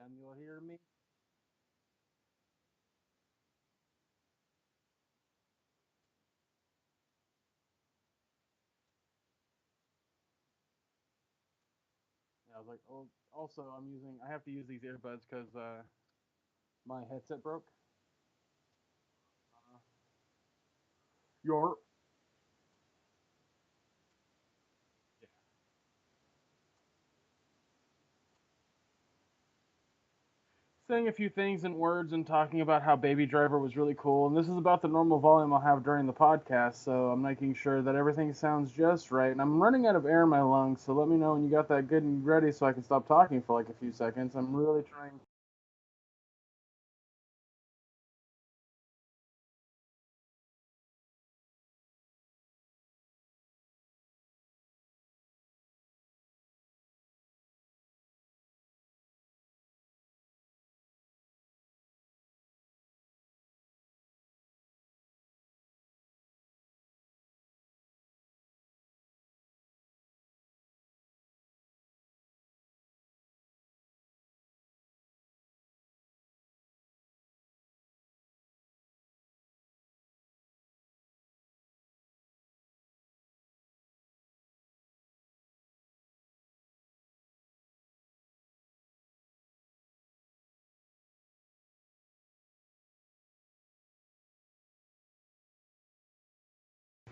and you'll hear me. Yeah, I was like, oh, also I have to use these earbuds because my headset broke. Uh, your yeah. Saying a few things in words and talking about how Baby Driver was really cool. And this is about the normal volume I'll have during the podcast, so I'm making sure that everything sounds just right. And I'm running out of air in my lungs, so let me know when you got that good and ready so I can stop talking for like a few seconds. I'm really trying.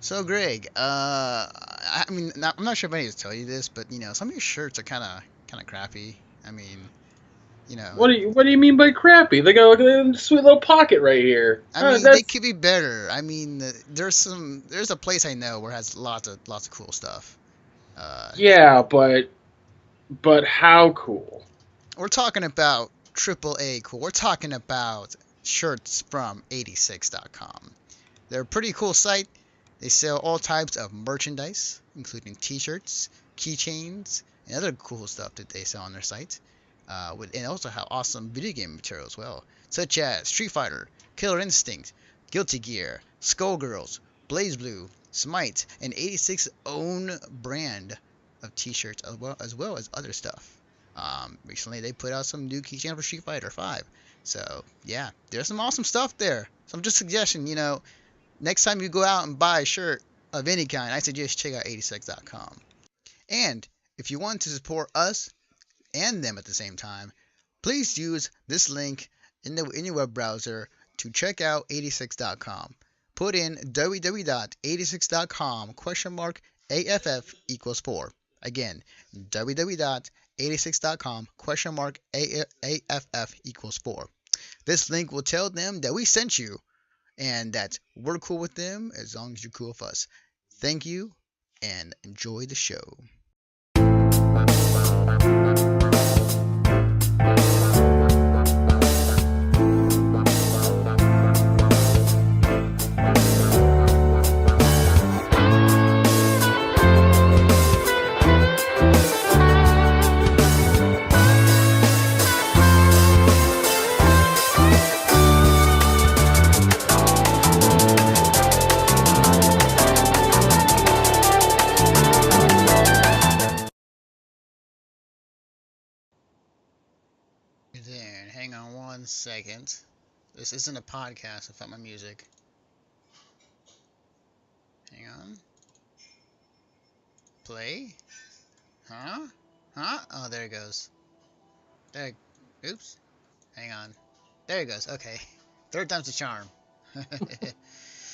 So Greg, I mean, I'm not sure if I need to tell you this, but some of your shirts are kind of crappy. I mean, you know, What do you mean by crappy? They got like a sweet little pocket right here. I mean they That's could be better. I mean, there's a place I know where it has lots of cool stuff. It's yeah, but how cool? We're talking about AAA cool. We're talking about shirts from 86.com. They're a pretty cool site. They sell all types of merchandise, including t-shirts, keychains, and other cool stuff that they sell on their site. And also have awesome video game material as well, such as Street Fighter, Killer Instinct, Guilty Gear, Skullgirls, Blaze Blue, Smite, and 86's own brand of t-shirts as well as other stuff. Recently they put out some new keychains for Street Fighter 5. So yeah, there's some awesome stuff there. So I'm just suggesting, next time you go out and buy a shirt of any kind, I suggest check out 86.com. And if you want to support us and them at the same time, please use this link in your web browser to check out 86.com. Put in www.86.com AFF equals 4. Again, www.86.com AFF equals 4. This link will tell them that we sent you and that we're cool with them as long as you're cool with us. Thank you and enjoy the show. Then, hang on 1 second. This isn't a podcast without my music. Hang on. Play? Huh? Huh? Oh, there it goes. There. Oops. Hang on. There it goes. Okay. Third time's the charm.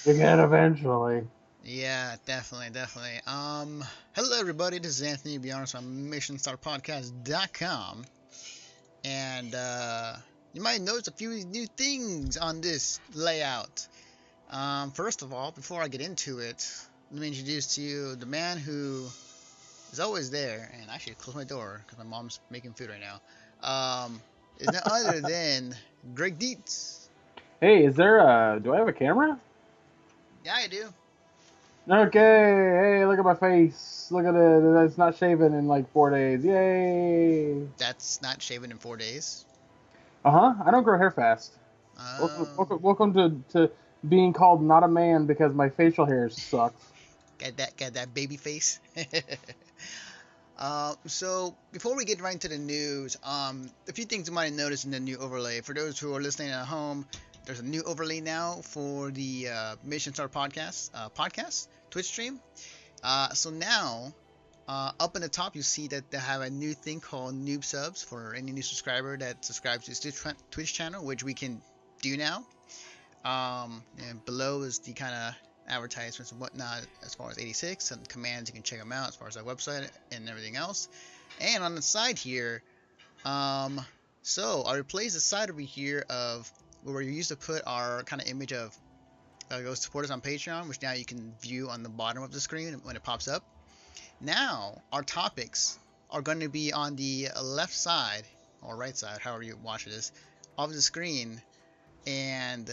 Again, eventually. Yeah, definitely. Hello everybody. This is Anthony. To be honest, from MissionStarPodcast.com, and you might notice a few new things on this layout. First of all, before I get into it, let me introduce to you the man who is always there, and I should close my door because my mom's making food right now. Is none other than Greg Dietz. Hey, do I have a camera? Yeah, I do. Okay, hey, look at my face. Look at it. It's not shaven in like 4 days. Yay! That's not shaven in 4 days. Uh-huh. I don't grow hair fast. Welcome to being called not a man because my facial hair sucks. Got that baby face. So before we get right into the news, a few things you might have noticed in the new overlay. For those who are listening at home, there's a new overlay now for the Mission Star podcast Twitch stream. So now, up in the top, you see that they have a new thing called Noob Subs for any new subscriber that subscribes to this Twitch channel, which we can do now. And below is the kind of advertisements and whatnot as far as 86 and commands. You can check them out as far as our website and everything else. And on the side here, so I replaced the side over here of where we used to put our kind of image of go support us on Patreon, which now you can view on the bottom of the screen when it pops up. Now our topics are going to be on the left side or right side, however you watch this, of the screen, and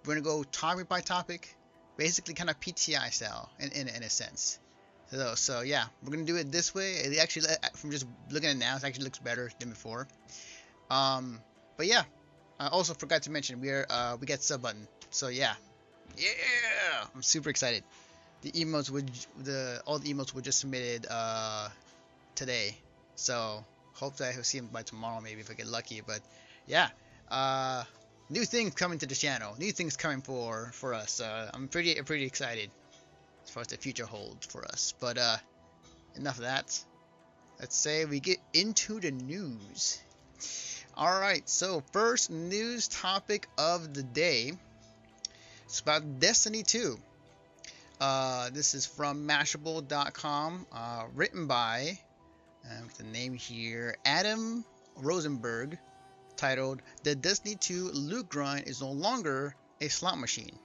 we're going to go topic by topic, basically kind of PTI style in a sense. So yeah, we're going to do it this way. It actually, from just looking at it now, it actually looks better than before. But yeah, I also forgot to mention we got sub button. So yeah, I'm super excited. The emotes all the emotes were just submitted today. So hopefully I'll see them by tomorrow, maybe if I get lucky. But yeah, new things coming to the channel. New things coming for us. I'm pretty excited as far as the future holds for us. But enough of that. Let's say we get into the news. Alright, so first news topic of the day. It's about Destiny 2. This is from Mashable.com, written by, the name here, Adam Rosenberg, titled, "The Destiny 2 Loot Grind is no longer a slot machine."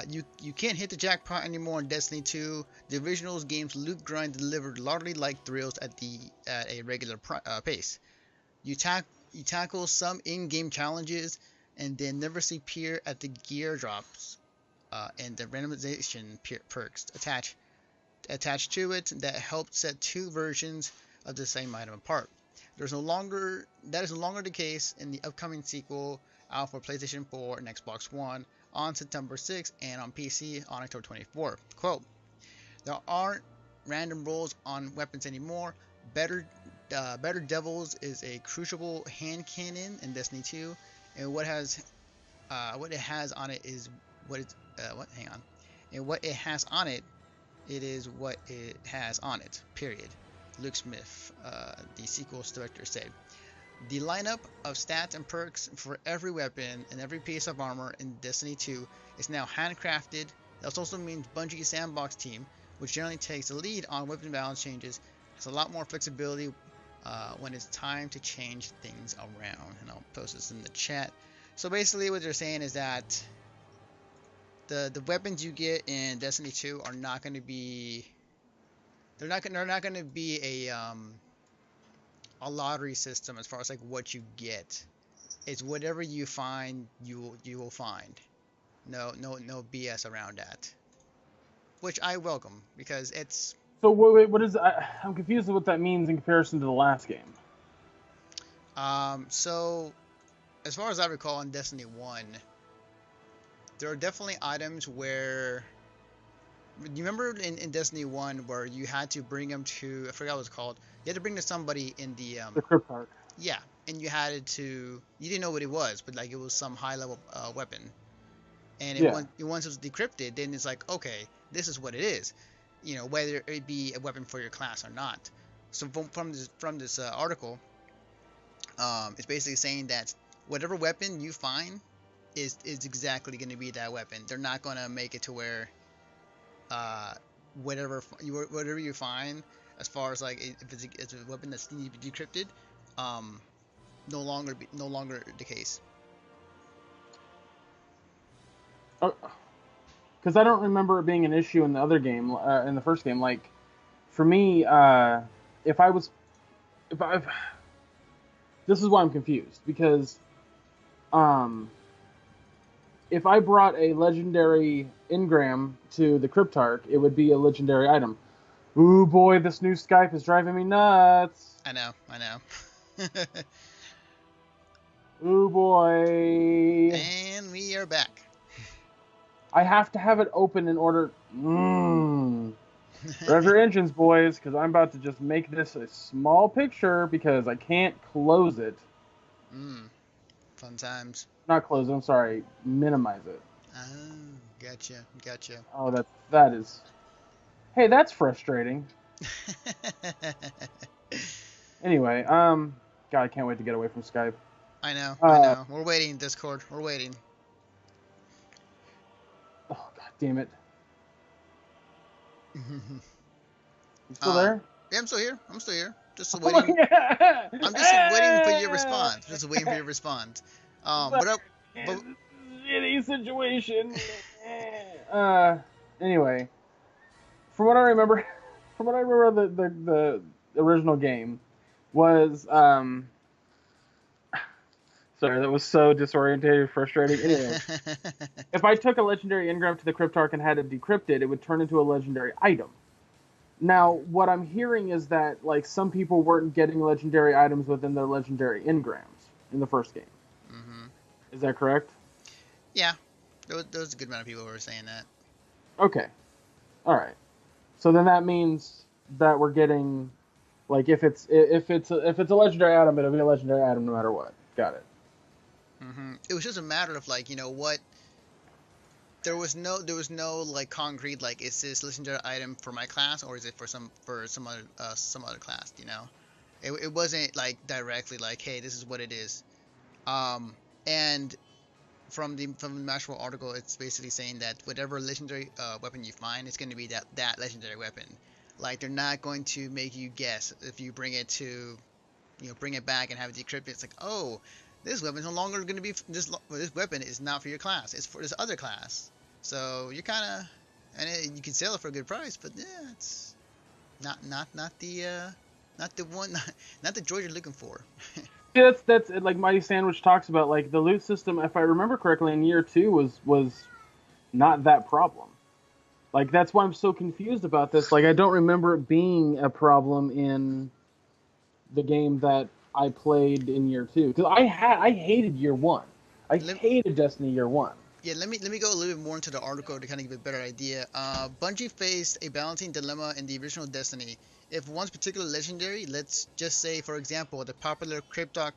You can't hit the jackpot anymore in Destiny 2. The original game's loot grind delivered largely like thrills at a regular pace. You tackle some in-game challenges and then never see peer at the gear drops and the randomization perks attached to it that help set two versions of the same item apart. That is no longer the case in the upcoming sequel out for PlayStation 4 and Xbox One on September 6th and on PC on October 24th. Quote, "There aren't random rolls on weapons anymore. Better Devils is a crucible hand cannon in Destiny 2, and what it has on it is what it and what it has on it, it is what it has on it. Period." Luke Smith, the sequel's director, said. The lineup of stats and perks for every weapon and every piece of armor in Destiny 2 is now handcrafted. That also means Bungie's sandbox team, which generally takes the lead on weapon balance changes, has a lot more flexibility when it's time to change things around. And I'll post this in the chat. So basically what they're saying is that the weapons you get in Destiny 2 are not going to be they're not going to be a lottery system as far as like what you get. It's whatever you find, you will find. No BS around that, which I welcome because it's. So what is? I'm confused with what that means in comparison to the last game. So as far as I recall in Destiny 1, there are definitely items where. You remember in Destiny 1 where you had to bring them to, I forgot what it's called. You had to bring to somebody in the Cryptarch. Yeah, and you didn't know what it was, but like it was some high level weapon. And once it was decrypted, then it's like, okay, this is what it is. You know, whether it be a weapon for your class or not. So from this article, it's basically saying that whatever weapon you find is exactly going to be that weapon. They're not going to make it to where whatever you find, as far as like if it's a weapon that's needs to be decrypted, no longer the case. Because I don't remember it being an issue in the other game, in the first game. Like, for me, this is why I'm confused, because if I brought a legendary engram to the Cryptarch, it would be a legendary item. Ooh boy, this new Skype is driving me nuts. I know. Ooh boy. And we are back. I have to have it open in order. Rev your engines, boys, because I'm about to just make this a small picture because I can't close it. Fun times. Not close it, I'm sorry. Minimize it. Oh, gotcha. Oh, that is... Hey, that's frustrating. Anyway, God, I can't wait to get away from Skype. I know. We're waiting, Discord. We're waiting. Oh, God damn it. You still there? Yeah, I'm still here. Just Oh, waiting. yeah. I'm just waiting for your response. Shitty situation. Anyway, from what I remember, the original game was sorry, that was so disorientated, frustrating. Anyway, if I took a legendary engram to the Cryptarch and had it decrypted, it would turn into a legendary item. Now, what I'm hearing is that like some people weren't getting legendary items within their legendary engrams in the first game. Is that correct? Yeah, there was a good amount of people who were saying that. Okay, all right. So then that means that we're getting, like, if it's a legendary item, it'll be a legendary item no matter what. Got it. It was just a matter of like, you know what? There was no like concrete like, is this legendary item for my class or is it for some other class? You know, it wasn't like directly like, hey, this is what it is. And from the actual article, it's basically saying that whatever legendary weapon you find, it's going to be that legendary weapon. Like, they're not going to make you guess if you bring it back and have it decrypted. It's like, oh, this weapon is no longer going to be this weapon is not for your class. It's for this other class. So you kind of, and you can sell it for a good price, but yeah, it's not the droid you're looking for. Yeah, that's like Mighty Sandwich talks about. Like the loot system, if I remember correctly, in year 2 was not that problem. Like that's why I'm so confused about this. Like I don't remember it being a problem in the game that I played in year 2 because I hated year 1. I hated Destiny year 1. Yeah, let me go a little bit more into the article to kind of give a better idea. Bungie faced a balancing dilemma in the original Destiny. If one's particular legendary, let's just say, for example, the popular Cryptarch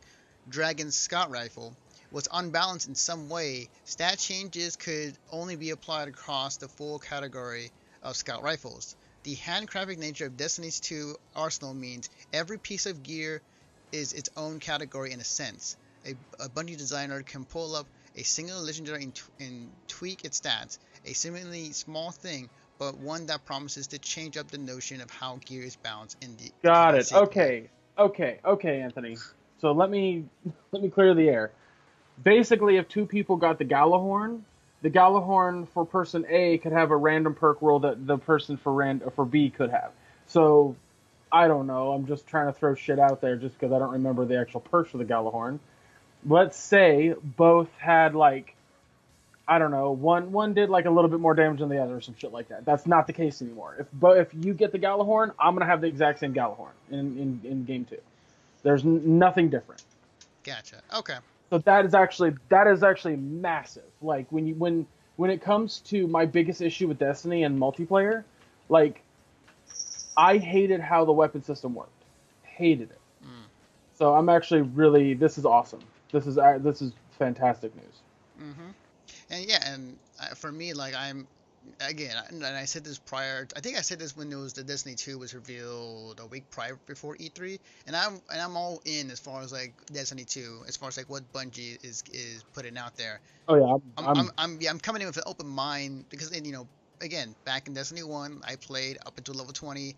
Dragon Scout Rifle, was unbalanced in some way, stat changes could only be applied across the full category of Scout Rifles. The handcrafted nature of Destiny's 2 arsenal means every piece of gear is its own category in a sense. A Bungie designer can pull up a single legendary and tweak its stats, a seemingly small thing, but one that promises to change up the notion of how gear is balanced in the Got it. Okay, Anthony. So let me clear the air. Basically, if 2 people got the Galahorn for person A could have a random perk roll that the person for B could have. So I don't know. I'm just trying to throw shit out there just because I don't remember the actual perks for the Galahorn. Let's say both had like, I don't know, one did like a little bit more damage than the other or some shit like that. That's not the case anymore. If you get the Galahorn, I'm gonna have the exact same Galahorn in game 2. There's nothing different. Gotcha. Okay. So that is actually massive. Like when it comes to my biggest issue with Destiny and multiplayer, like I hated how the weapon system worked. Hated it. So I'm actually really, this is awesome. This is fantastic news. And yeah, and for me, like again, and I said this prior. I think I said this when it was the Destiny 2 was revealed a week prior before E3, and I'm all in as far as like Destiny 2, as far as like what Bungie is putting out there. Oh yeah, I'm coming in with an open mind because again, back in Destiny 1, I played up until level 20.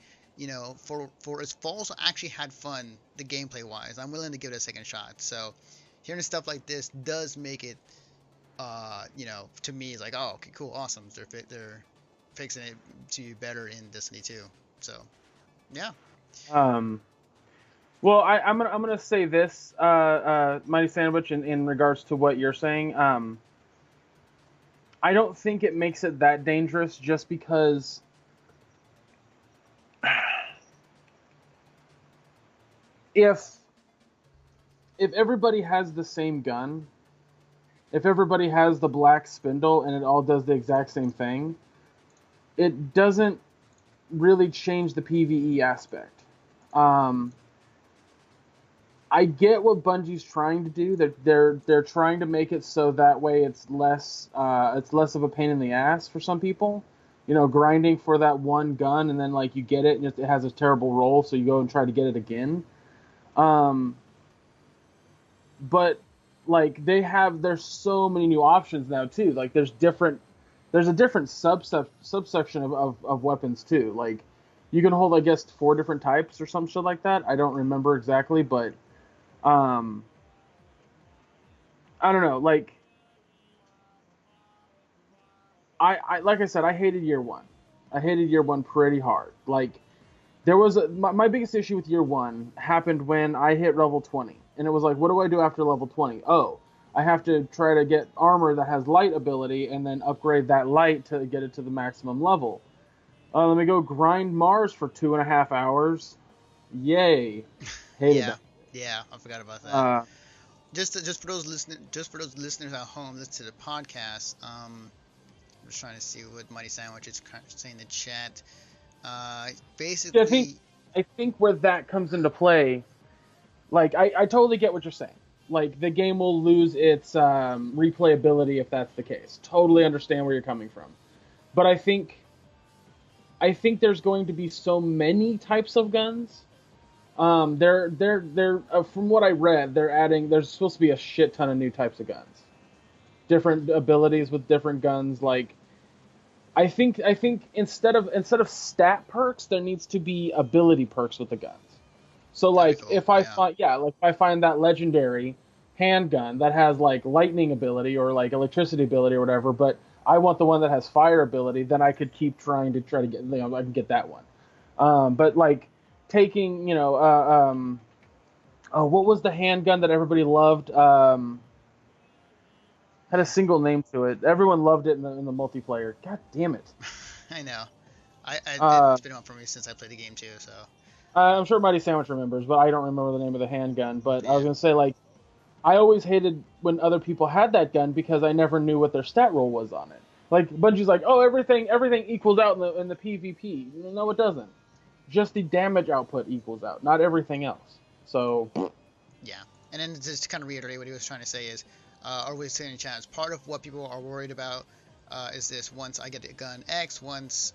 For as far as I actually had fun, the gameplay wise, I'm willing to give it a second shot. So hearing stuff like this does make it, to me, it's like, oh, okay, cool, awesome. They're fixing it to be better in Destiny 2. So, yeah. Well, I'm gonna say this, Mighty Sandwich, in regards to what you're saying. I don't think it makes it that dangerous just because. If everybody has the same gun, if everybody has the black spindle and it all does the exact same thing, it doesn't really change the PvE aspect. I get what Bungie's trying to do. They're trying to make it so that way it's less of a pain in the ass for some people. You know, grinding for that one gun and then like you get it and it has a terrible roll, so you go and try to get it again. But like there's so many new options now too. Like there's a different subsection of weapons too. Like you can hold, I guess, 4 different types or some shit like that. I don't remember exactly, but I don't know. Like I like I said, I hated year one. I hated year one pretty hard. Like there was my biggest issue with year one happened when I hit level 20, and it was like, what do I do after level 20? Oh, I have to try to get armor that has light ability and then upgrade that light to get it to the maximum level. Let me go grind Mars for 2.5 hours. Yay! Hated that. Yeah, I forgot about that. Just for those listeners at home, listen to the podcast. I'm just trying to see what Mighty Sandwich is saying in the chat. Basically, I think where that comes into play, like I totally get what you're saying. Like the game will lose its replayability if that's the case. Totally understand where you're coming from, but I think there's going to be so many types of guns. They're from what I read, there's supposed to be a shit ton of new types of guns, different abilities with different guns. Like I think instead of stat perks, there needs to be ability perks with the guns. So like cool. if I find that legendary handgun that has like lightning ability or like electricity ability or whatever, but I want the one that has fire ability, then I could keep trying to get, I can get that one. But like taking, what was the handgun that everybody loved? Had a single name to it. Everyone loved it in the multiplayer. God damn it. I know. It's been on for me since I played the game too, so. I'm sure Mighty Sandwich remembers, but I don't remember the name of the handgun. But yeah. I was going to say, like, I always hated when other people had that gun because I never knew what their stat roll was on it. Like, Bungie's like, oh, everything equals out in the PvP. No, it doesn't. Just the damage output equals out, not everything else. So. Yeah. And then just to kind of reiterate what he was trying to say is, or we saying in chat, part of what people are worried about is this: once I get the gun X, once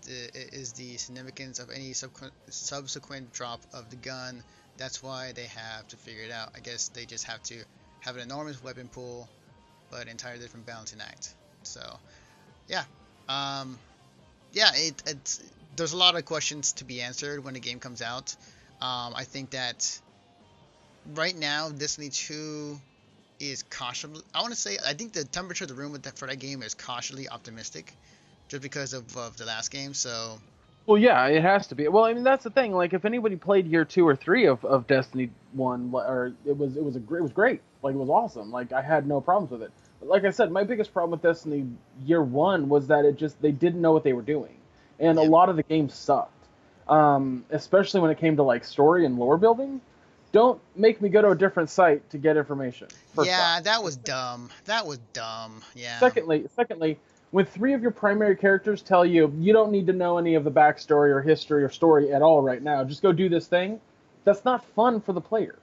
is the significance of any subsequent drop of the gun. That's why they have to figure it out. I guess they just have to have an enormous weapon pool, but entirely different balancing act. So, yeah, it's there's a lot of questions to be answered when the game comes out. I think that right now, Destiny 2 is cautiously. I think the temperature of the room for that game is cautiously optimistic, just because of the last game. So. Well, yeah, it has to be. Well, I mean, that's the thing. Like, if anybody played year 2 or 3 of Destiny 1, or it was great. Like, it was awesome. Like, I had no problems with it. But like I said, my biggest problem with Destiny year 1 was that they didn't know what they were doing, and a lot of the game sucked. Especially when it came to like story and lore building. Don't make me go to a different site to get information. That was dumb. Yeah. Secondly, when 3 of your primary characters tell you don't need to know any of the backstory or history or story at all right now, just go do this thing, that's not fun for the player.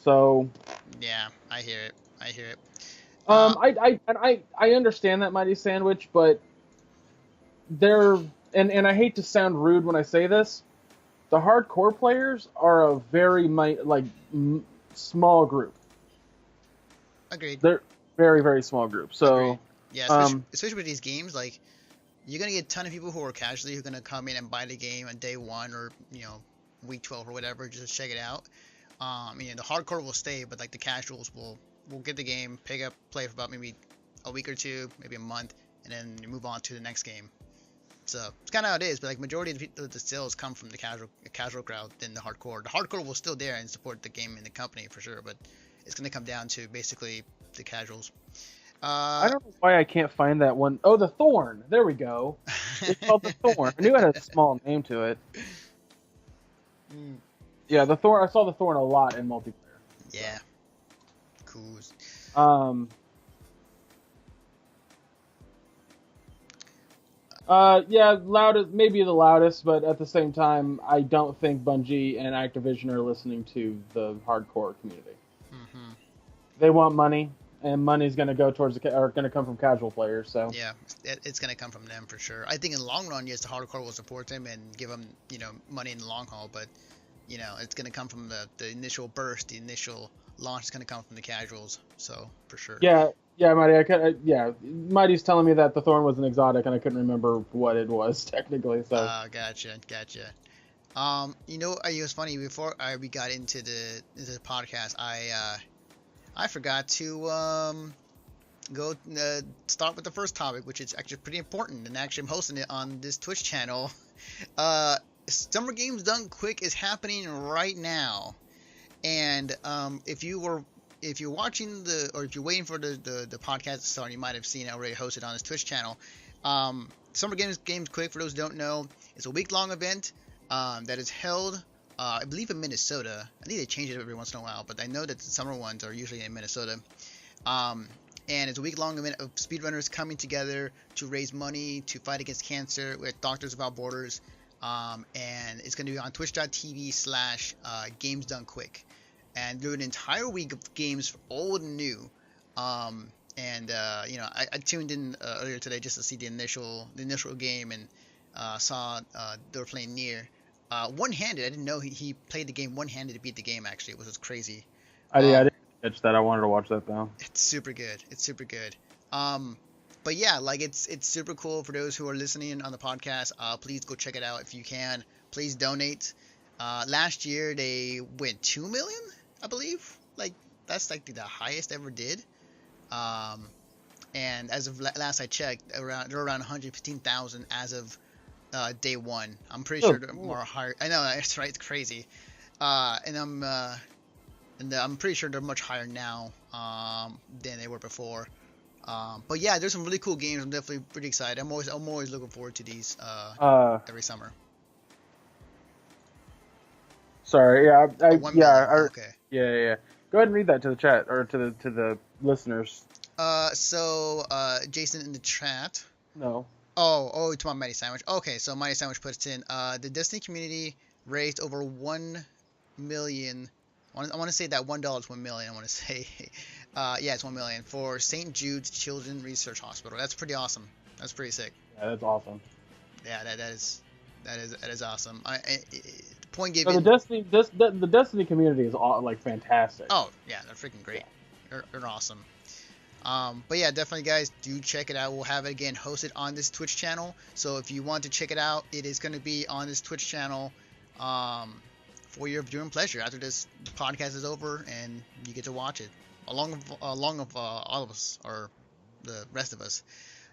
So. Yeah, I hear it. I understand that, Mighty Sandwich, but and I hate to sound rude when I say this, the hardcore players are a very small group. Agreed. They're very, very small group. So. Agreed. Yeah, especially with these games, like, you're going to get a ton of people who are casually who are going to come in and buy the game on day 1 or, week 12 or whatever, just to check it out. The hardcore will stay, but, like, the casuals will get the game, pick up, play for about maybe a week or 2, maybe a month, and then you move on to the next game. So, it's kind of how it is, but, like, majority of the sales come from the casual crowd than the hardcore. The hardcore will still there and support the game and the company for sure, but it's going to come down to basically the casuals. I don't know why I can't find that one. Oh, the Thorn. There we go. It's called the Thorn. I knew it had a small name to it. Yeah, the Thorn. I saw the Thorn a lot in multiplayer. Yeah. Cool. Yeah, loudest, maybe the loudest, but at the same time, I don't think Bungie and Activision are listening to the hardcore community. Hmm. They want money, and money's going to go towards or going to come from casual players. So Yeah, it's gonna come from them for sure. I think in the long run, yes, the hardcore will support them and give them, money in the long haul. But it's gonna come from the initial burst, the initial launch is gonna come from the casuals. So for sure. yeah, yeah, Mighty. Yeah, Mighty's telling me that the Thorn was an exotic, and I couldn't remember what it was technically. So Gotcha. It was funny before we got into the podcast. I forgot to go start with the first topic, which is actually pretty important, and actually I'm hosting it on this Twitch channel. Summer Games Done Quick is happening right now, and if you're watching or if you're waiting for the podcast to start, you might have seen it already hosted on this Twitch channel. Summer Games Quick, for those who don't know, is a week-long event that is held, I believe, in Minnesota. I think they change it every once in a while, but I know that the summer ones are usually in Minnesota. And it's a week-long event of speedrunners coming together to raise money to fight against cancer with Doctors Without Borders. And it's going to be on twitch.tv/Games Done Quick. And do an entire week of games old and new. I tuned in earlier today just to see the initial game and saw they were playing Nier. One-handed. I didn't know he played the game one-handed to beat the game, actually, which was crazy. I didn't catch that. I wanted to watch that though. It's super good. But yeah, like it's super cool for those who are listening on the podcast. Please go check it out if you can. Please donate. Last year they went 2 million, I believe. Like that's like the highest ever did. And as of last I checked, they're around 115,000 as of day one. I'm pretty sure they're more higher. I know that's right. It's crazy. And I'm pretty sure they're much higher now than they were before. But yeah, there's some really cool games. I'm definitely pretty excited. I'm always looking forward to these every summer. Sorry, yeah, okay. Yeah. Go ahead and read that to the chat or to the listeners. So Jason in the chat. No. Oh, it's my Mighty Sandwich. Okay, so Mighty Sandwich puts in the Destiny community raised over 1 million. I want to say that $1 is 1 million. I want to say, yeah, it's 1 million for St. Jude's Children's Research Hospital. That's pretty awesome. That's pretty sick. Yeah, that's awesome. Yeah, that is awesome. Point So given. the Destiny community is like fantastic. Oh yeah, they're freaking great. They're awesome. But yeah, definitely guys, do check it out. We'll have it again hosted on this Twitch channel. So if you want to check it out, it is going to be on this Twitch channel for your viewing pleasure after this podcast is over, and you get to watch it along with all of us, or the rest of us.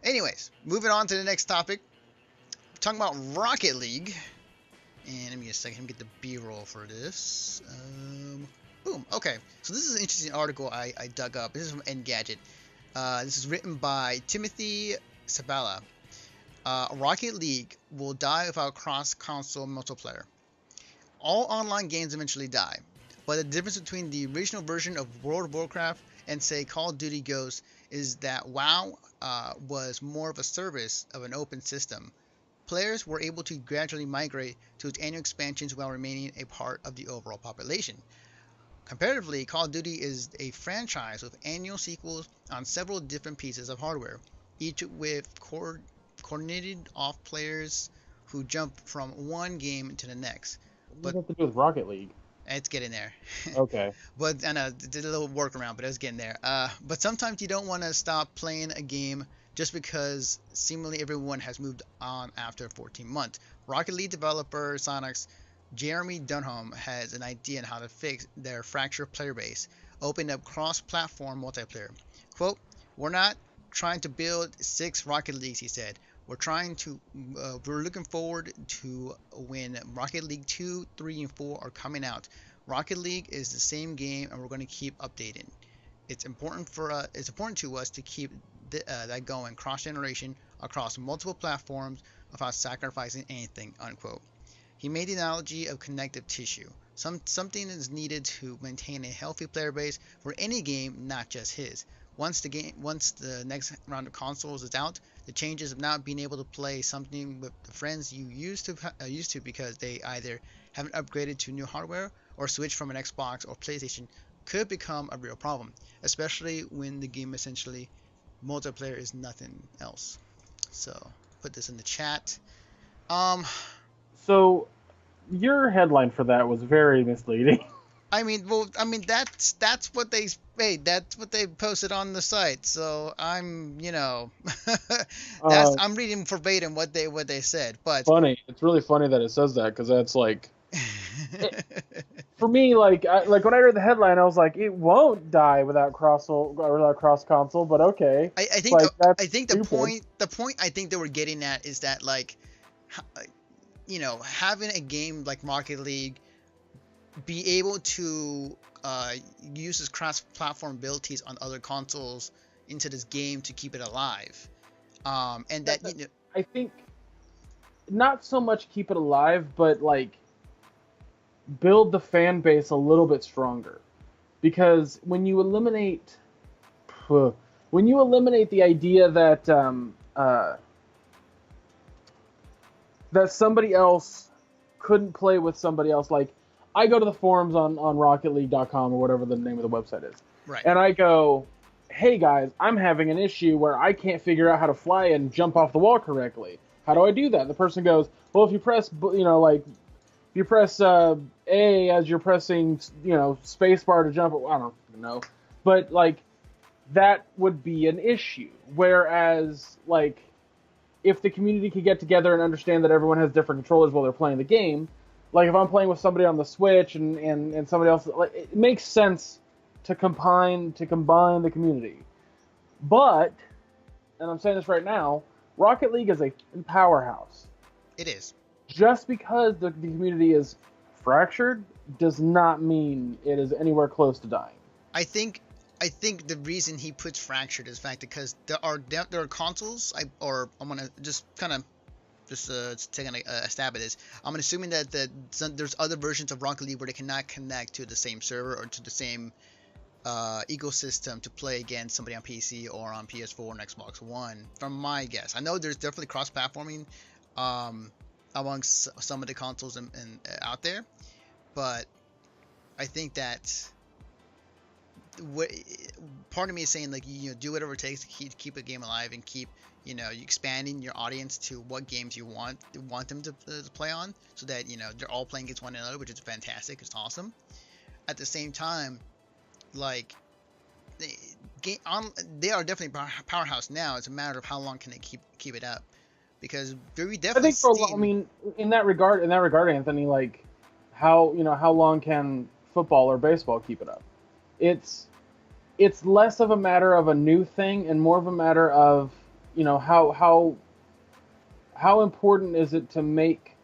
Anyways, moving on to the next topic. We're talking about Rocket League. And let me just a second, let me get the B-roll for this. Boom. Okay, so this is an interesting article I dug up. This is from Engadget. This is written by Timothy Sabala. Rocket League will die without cross-console multiplayer. All online games eventually die, but the difference between the original version of World of Warcraft and, say, Call of Duty Ghosts is that WoW was more of a service of an open system. Players were able to gradually migrate to its annual expansions while remaining a part of the overall population. Comparatively, Call of Duty is a franchise with annual sequels on several different pieces of hardware, each with coordinated off players who jump from one game to the next. What does that have to do with Rocket League? It's getting there. Okay. But I know, did a little workaround, but it was getting there. But sometimes you don't want to stop playing a game just because seemingly everyone has moved on after 14 months. Rocket League developer Sonic's Jeremy Dunham has an idea on how to fix their fractured player base, opening up cross-platform multiplayer. Quote, "We're not trying to build 6 Rocket Leagues," he said. We're looking forward to when Rocket League 2, 3, and 4 are coming out. Rocket League is the same game, and we're going to keep updating. It's important to us to keep that going cross-generation across multiple platforms without sacrificing anything," unquote. He made the analogy of connective tissue. Something is needed to maintain a healthy player base for any game, not just his. Once the next round of consoles is out, The changes of not being able to play something with the friends you used to because they either haven't upgraded to new hardware or switched from an Xbox or PlayStation could become a real problem, especially when the game essentially multiplayer is nothing else. So put this in the chat. Um, So your headline for that was very misleading. that's what they that's what they posted on the site. So Uh, I'm reading verbatim what they said. But Funny. It's really funny that it says that because that's like for me, like when I read the headline, I was like, it won't die without cross console, but okay, I think like that's I think stupid. the point I think they were getting at is that like having a game like Rocket League be able to use its cross-platform abilities on other consoles into this game to keep it alive. And that, That I think not so much keep it alive, but like build the fan base a little bit stronger. Because when you eliminate the idea that that somebody else couldn't play with somebody else, like I go to the forums on RocketLeague.com or whatever the name of the website is, right, and I go, hey guys, I'm having an issue where I can't figure out how to fly and jump off the wall correctly. How do I do that? And the person goes, well, if you press, if you press A as you're pressing, space bar to jump. I don't know, but like that would be an issue. Whereas like if the community could get together and understand that everyone has different controllers while they're playing the game, like if I'm playing with somebody on the Switch and somebody else, like it makes sense to combine the community. But, and I'm saying this right now, Rocket League is a powerhouse. it is. Just because the community is fractured does not mean it is anywhere close to dying. I think the reason he puts fractured is the fact because there are consoles. I'm gonna just kind of just taking a stab at this. I'm assuming that there's other versions of Rocket League where they cannot connect to the same server or to the same ecosystem to play against somebody on PC or on PS4 and Xbox One. From my guess, I know there's definitely cross-platforming amongst some of the consoles and out there, but I think that part of me is saying like do whatever it takes to keep a game alive and keep expanding your audience to what games you want them to play on, so that they're all playing against one another, which is fantastic. It's awesome. At the same time, like they are definitely a powerhouse now. It's a matter of how long can they keep it up, because we definitely I think in that regard, Anthony, like how long can football or baseball keep it up? It's less of a matter of a new thing and more of a matter of how important is it to make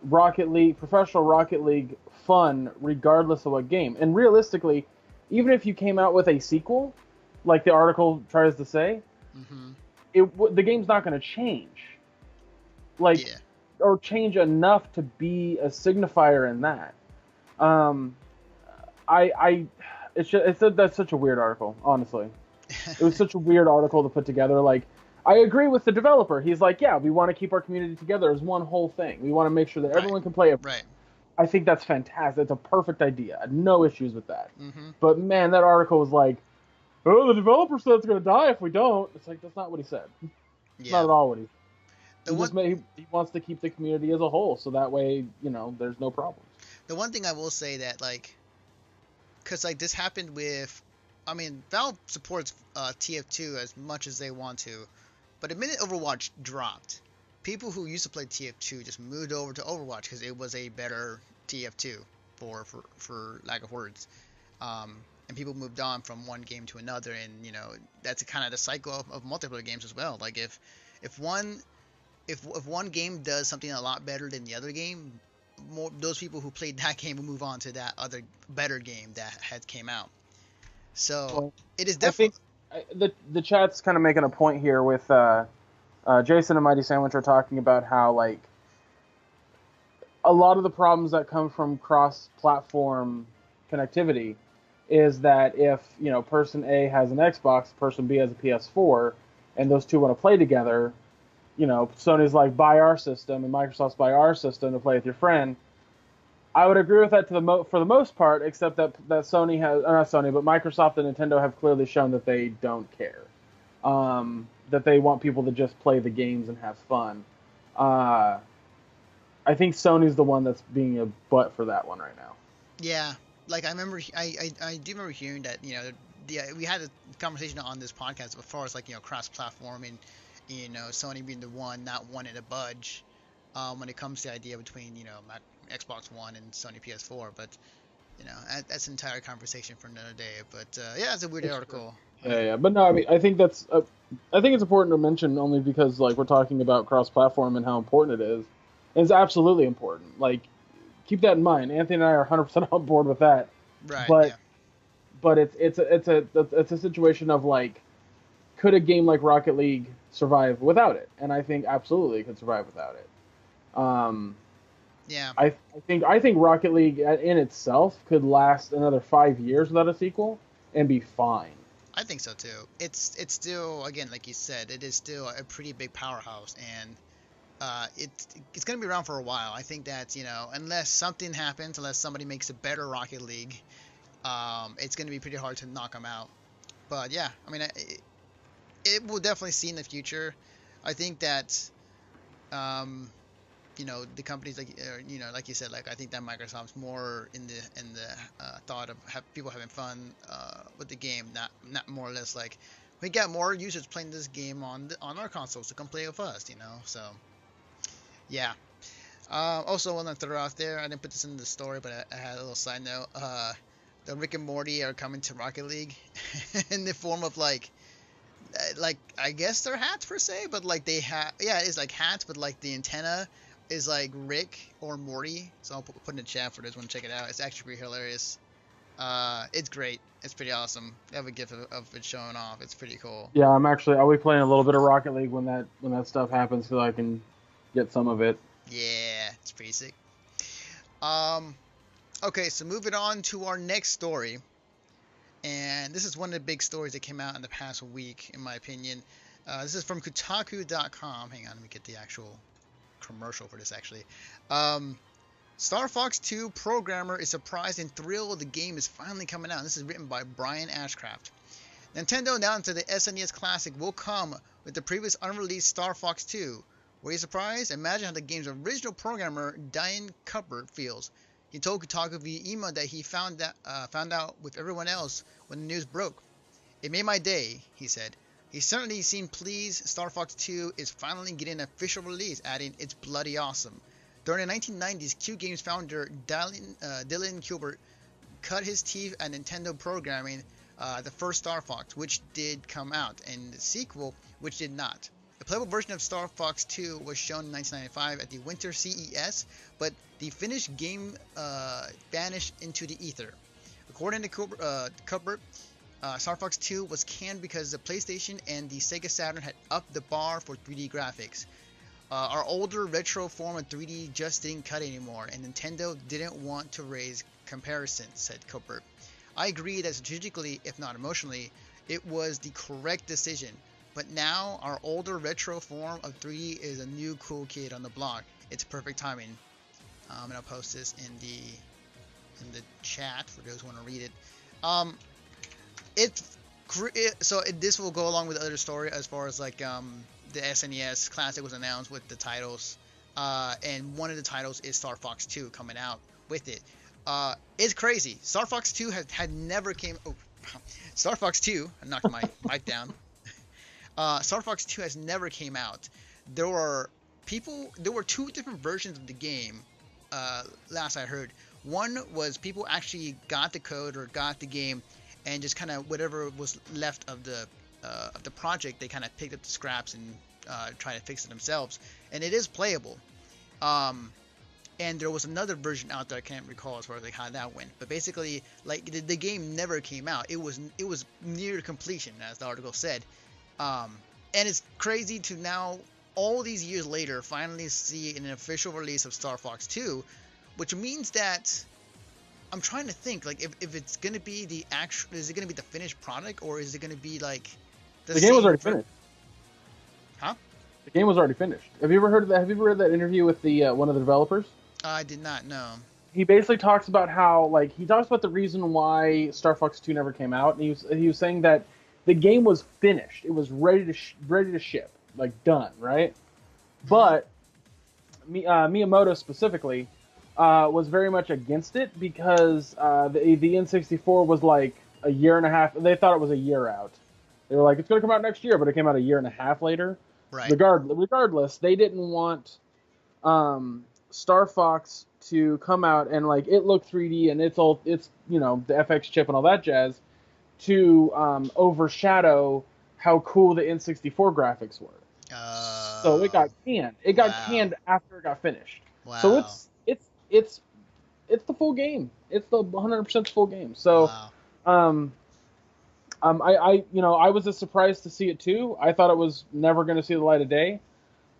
professional Rocket League fun regardless of what game. And realistically, even if you came out with a sequel, like the article tries to say, the game's not going to change. Or change enough to be a signifier in that. That's such a weird article, honestly. It was such a weird article to put together. Like, I agree with the developer. He's like, yeah, we want to keep our community together as one whole thing. We want to make sure that everyone can play it. Right. I think that's fantastic. It's a perfect idea. No issues with that. But man, that article was like, oh, the developer said it's going to die if we don't. It's like, that's not what he said. Not at all what he said. He wants to keep the community as a whole, so that way, there's no problems. The one thing I will say that, like, because like this happened with, Valve supports TF2 as much as they want to, but the minute Overwatch dropped, people who used to play TF2 just moved over to Overwatch because it was a better TF2, for lack of words, and people moved on from one game to another, and that's kind of the cycle of multiplayer games as well. Like if one game does something a lot better than the other game, those people who played that game will move on to that other better game that had came out. So it is definitely. I think the chat's kind of making a point here with Jason and Mighty Sandwich are talking about how like a lot of the problems that come from cross-platform connectivity is that if person A has an Xbox, person B has a PS4, and those two want to play together, Sony's like, buy our system, and Microsoft's buy our system to play with your friend. I would agree with that for the most part, except that Sony has, not Sony, but Microsoft and Nintendo have clearly shown that they don't care. That they want people to just play the games and have fun. I think Sony's the one that's being a butt for that one right now. Yeah, like I remember, I do remember hearing that, we had a conversation on this podcast as far as like, cross-platform and, Sony being the one not wanting to budge when it comes to the idea between, Xbox One and Sony PS4, but, that's an entire conversation for another day. But yeah, it's a weird article. Yeah, but no, I mean, I think it's important to mention only because like we're talking about cross-platform and how important it is. And it's absolutely important. Like, keep that in mind. Anthony and I are 100% on board with that. Right. But yeah. but it's a situation of like, could a game like Rocket League survive without it? And I think absolutely it could survive without it. Yeah. I think Rocket League in itself could last another 5 years without a sequel and be fine. I think so too. It's still, again, like you said, it is still a pretty big powerhouse, and it's gonna be around for a while. I think that, unless something happens, unless somebody makes a better Rocket League, it's gonna be pretty hard to knock them out. But yeah, I mean, it will definitely see in the future. I think that, the companies like, like you said, like I think that Microsoft's more in the thought of people having fun with the game, not more or less like we got more users playing this game on our consoles to come play with us, So yeah. Also, want to throw out there, I didn't put this in the story, but I had a little side note. The Rick and Morty are coming to Rocket League in the form of like I guess they're hats per se, but like they have, yeah, it's like hats, but like the antenna is like Rick or Morty. So I'll put in the chat for those one to check it out. It's actually pretty hilarious. It's great. It's pretty awesome. I have a gif of it showing off. It's pretty cool. Yeah, I'll be playing a little bit of Rocket League when that stuff happens, so I can get some of it. Yeah, it's pretty sick. Okay, so moving on to our next story. And this is one of the big stories that came out in the past week, in my opinion. This is from Kotaku.com. Hang on, let me get the actual commercial for this, actually. Star Fox 2 programmer is surprised and thrilled the game is finally coming out. This is written by Brian Ashcraft. Nintendo announced that the SNES Classic will come with the previous unreleased Star Fox 2. Were you surprised? Imagine how the game's original programmer, Diane Cuthbert, feels. He told Kotaku via email that he found out with everyone else when the news broke. It made my day, he said. He certainly seemed pleased Star Fox 2 is finally getting an official release, adding, "It's bloody awesome." During the 1990s, Q Games founder Dylan Gilbert cut his teeth at Nintendo programming the first Star Fox, which did come out, and the sequel, which did not. The playable version of Star Fox 2 was shown in 1995 at the Winter CES, but the finished game vanished into the ether. According to Cuthbert, Star Fox 2 was canned because the PlayStation and the Sega Saturn had upped the bar for 3D graphics. Our older retro form of 3D just didn't cut anymore, and Nintendo didn't want to raise comparisons, said Cuthbert. I agree that strategically, if not emotionally, it was the correct decision. But now, our older retro form of 3D is a new cool kid on the block. It's perfect timing. And I'll post this in the chat for those who want to read it. This will go along with the other story as far as like the SNES Classic was announced with the titles, and one of the titles is Star Fox 2 coming out with it. It's crazy. Star Fox 2 had never came. Oh, Star Fox 2. I knocked my mic down. Star Fox 2 has never came out. There were two different versions of the game. Last I heard, one was people actually got the code or got the game, and just kind of whatever was left of the project, they kind of picked up the scraps and tried to fix it themselves, and it is playable. And there was another version out there, I can't recall as far as like how that went, but basically like the game never came out. It was near completion, as the article said. And it's crazy to now, all these years later, finally see an official release of Star Fox 2, which means that I'm trying to think, like, if it's gonna be is it gonna be the finished product, or is it gonna be like the game was already finished? Huh? The game was already finished. Have you ever heard of that? Have you ever read that interview with the one of the developers? I did not know. He basically talks about how, like, he talks about the reason why Star Fox 2 never came out, and he was saying that the game was finished. It was ready to ship, like done, right? Mm-hmm. But Miyamoto specifically was very much against it because the N64 was like a year and a half. They thought it was a year out. They were like, it's going to come out next year, but it came out a year and a half later. Right. Regardless, they didn't want Star Fox to come out and like it looked 3D and it's the FX chip and all that jazz to overshadow how cool the N64 graphics were. So it got canned. It got canned after it got finished. Wow. So it's the full game. It's the 100% full game. So Wow. I was as surprised to see it too. I thought it was never going to see the light of day.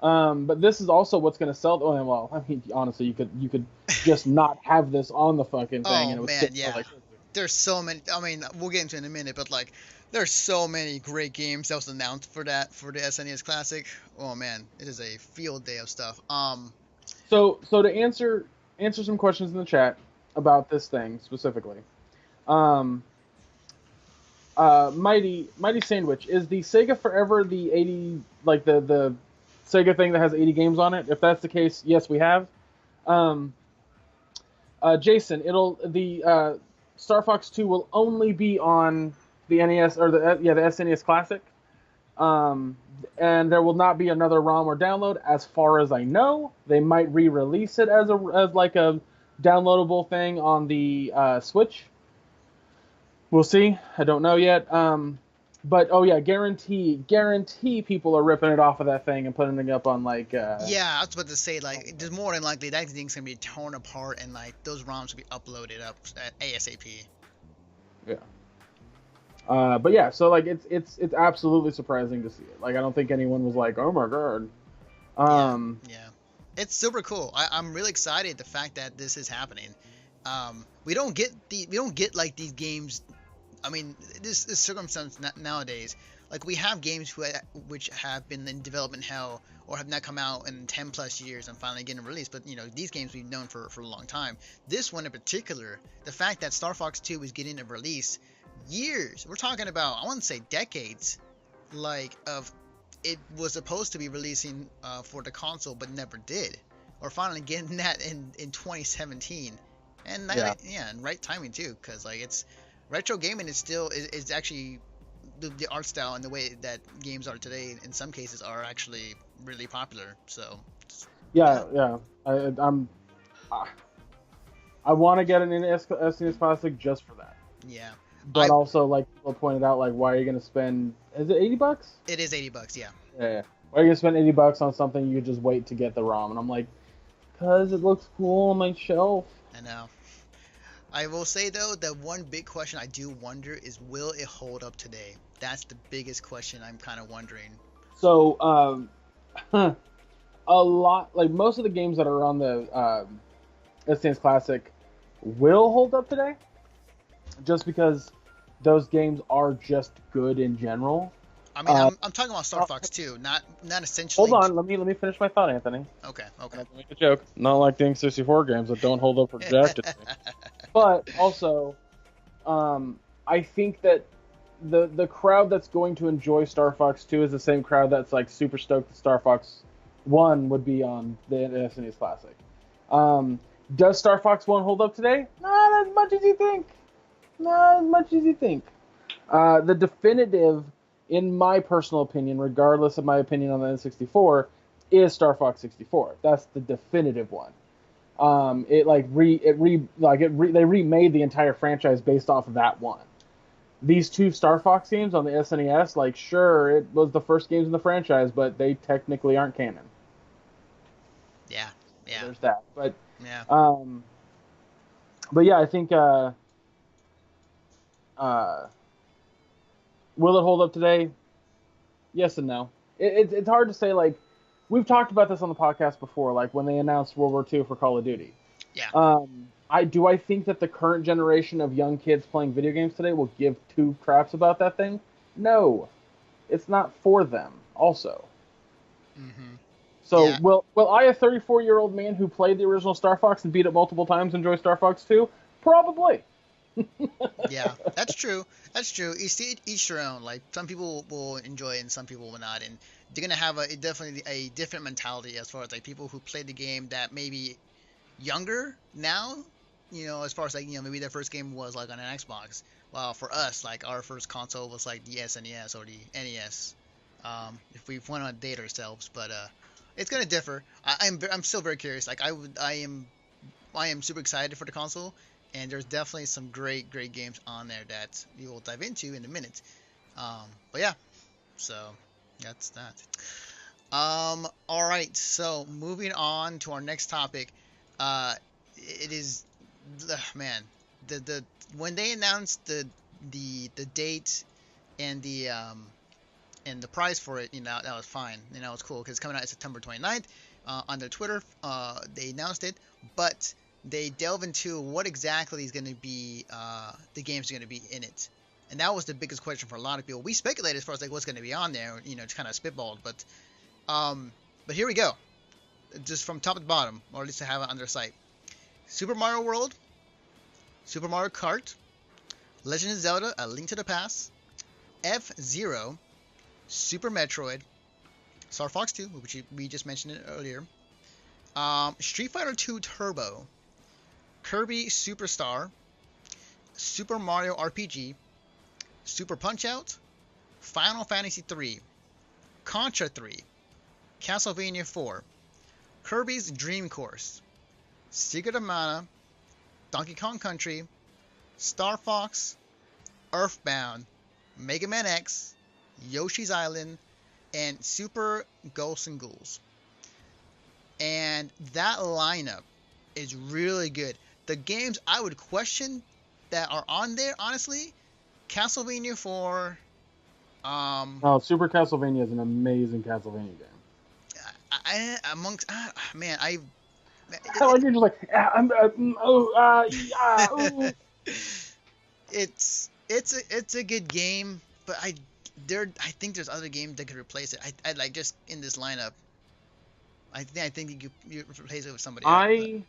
But this is also what's going to sell. Oh, well, I mean, honestly, you could just not have this on the fucking thing. Oh, And it was man, yeah. There's so many. I mean, we'll get into it in a minute, but like, there's so many great games that was announced for the SNES Classic. Oh man, it is a field day of stuff. So to answer some questions in the chat about this thing specifically, Mighty Sandwich, is the Sega Forever the 80, like the Sega thing that has 80 games on it? If that's the case, yes, we have. Jason, the Star Fox 2 will only be on the NES or the SNES Classic. And there will not be another ROM or download, as far as I know. They might re-release it as like a downloadable thing on the Switch. We'll see. I don't know yet. But oh yeah, guarantee people are ripping it off of that thing and putting it up on like. Yeah, I was about to say, like, there's more than likely that thing's gonna be torn apart and like those ROMs will be uploaded up at ASAP. Yeah. But yeah, so like it's absolutely surprising to see it. Like I don't think anyone was like, oh my god. Yeah. It's super cool. I'm really excited the fact that this is happening. We don't get like these games. I mean, this circumstance nowadays. Like we have games which have been in development hell or have not come out in 10 plus years and finally getting released. But these games we've known for a long time. This one in particular, the fact that Star Fox 2 is getting a release years. We're talking about, I want to say decades. Like it was supposed to be releasing for the console but never did, or finally getting that in 2017. And and right timing too, because like it's retro gaming is still is actually the art style and the way that games are today in some cases are actually really popular. So yeah. I want to get an SNES Classic just for that. Yeah. But also, like people pointed out, like why are you gonna spend? Is it $80? It is $80. Yeah. Yeah. Why are you gonna spend $80 on something you could just wait to get the ROM? And I'm like, because it looks cool on my shelf. I know. I will say though that one big question I do wonder is, will it hold up today? That's the biggest question I'm kind of wondering. So, a lot, like most of the games that are on the SNES Classic will hold up today, just because those games are just good in general. I mean, I'm talking about Star Fox 2, not essentially. Hold on, let me finish my thought, Anthony. Okay. I make a joke. Not like the N64 games that don't hold up for jack today. But also, I think that the crowd that's going to enjoy Star Fox 2 is the same crowd that's like super stoked that Star Fox 1 would be on the SNES Classic. Does Star Fox 1 hold up today? Not as much as you think. The definitive, in my personal opinion, regardless of my opinion on the N64, is Star Fox 64. That's the definitive one. They remade the entire franchise based off of that one. These two Star Fox games on the SNES, like sure, it was the first games in the franchise, but they technically aren't canon. Yeah. So there's that. But yeah. But yeah, I think will it hold up today? Yes and no. It's hard to say. Like we've talked about this on the podcast before, like when they announced World War II for Call of Duty. Yeah. I think that the current generation of young kids playing video games today will give two craps about that thing? No. It's not for them, also. Mm-hmm. So Yeah. will I, a 34-year-old man who played the original Star Fox and beat it multiple times, enjoy Star Fox 2? Probably. Yeah, that's true. That's true. Each their own. Like some people will enjoy it and some people will not, and they're gonna have definitely a different mentality as far as like people who played the game that maybe younger now. As far as like maybe their first game was like on an Xbox. Well, for us, like our first console was like the SNES or the NES. If we want to date ourselves, but it's gonna differ. I'm still very curious. Like I am super excited for the console, and there's definitely some great games on there that we will dive into in a minute. But yeah, so that's that. All right, so moving on to our next topic. It is, man, the when they announced the date and the price for it, that was fine. It's cool because it's coming out September 29th. On their Twitter, they announced it, but they delve into what exactly is going to be the games are going to be in it, and that was the biggest question for a lot of people. We speculated as far as like what's going to be on there, it's kind of spitballed, but here we go, just from top to bottom, or at least to have it on their site. Super Mario World, Super Mario Kart, Legend of Zelda: A Link to the Past, F-Zero, Super Metroid, Star Fox 2, which we just mentioned it earlier, Street Fighter 2 Turbo, Kirby Superstar, Super Mario RPG, Super Punch-Out, Final Fantasy 3, Contra 3, Castlevania 4, Kirby's Dream Course, Secret of Mana, Donkey Kong Country, Star Fox, Earthbound, Mega Man X, Yoshi's Island, and Super Ghosts and Ghouls. And that lineup is really good. The games I would question that are on there, honestly, Castlevania 4. Super Castlevania is an amazing Castlevania game. Man, I. I like you're just like, ooh. It's a good game, but I think there's other games that could replace it. I like just in this lineup. I think you replace it with somebody else. I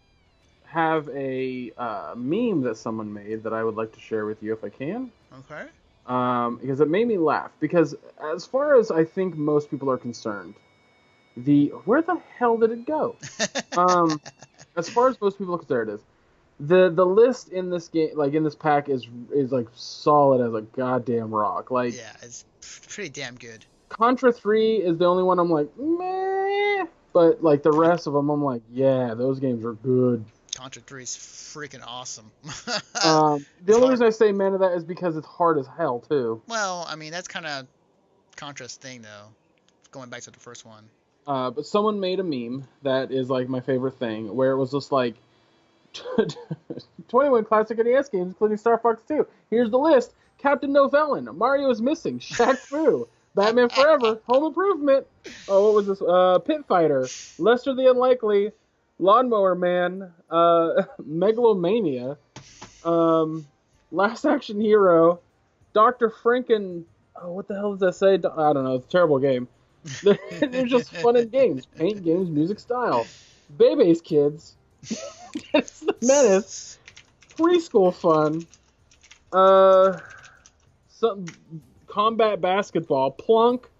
have a meme that someone made that I would like to share with you if I can. Okay. Because it made me laugh. Because as far as I think most people are concerned, where the hell did it go? As far as most people are concerned, is the list in this game, like in this pack, is like solid as a goddamn rock. Like, yeah, it's pretty damn good. Contra 3 is the only one I'm like, meh. But like the rest of them, I'm like, yeah, those games are good. Contra 3 is freaking awesome. The only reason I say meh to that is because it's hard as hell too. Well, I mean that's kind of Contra's thing though. Going back to the first one. But someone made a meme that is like my favorite thing, where it was just like 21 classic NES games, including Star Fox 2. Here's the list: Captain Novellin, Mario is Missing, Shaq Fu, Batman Forever, Home Improvement. Oh, what was this? Pit Fighter, Lester the Unlikely, Lawnmower Man, Megalomania, Last Action Hero, Dr. Franken. Oh, what the hell does that say? I don't know. It's a terrible game. They're just fun in games. Paint games, music style. Bebe's Kids. It's the Menace. Preschool fun. Some combat basketball. Plunk.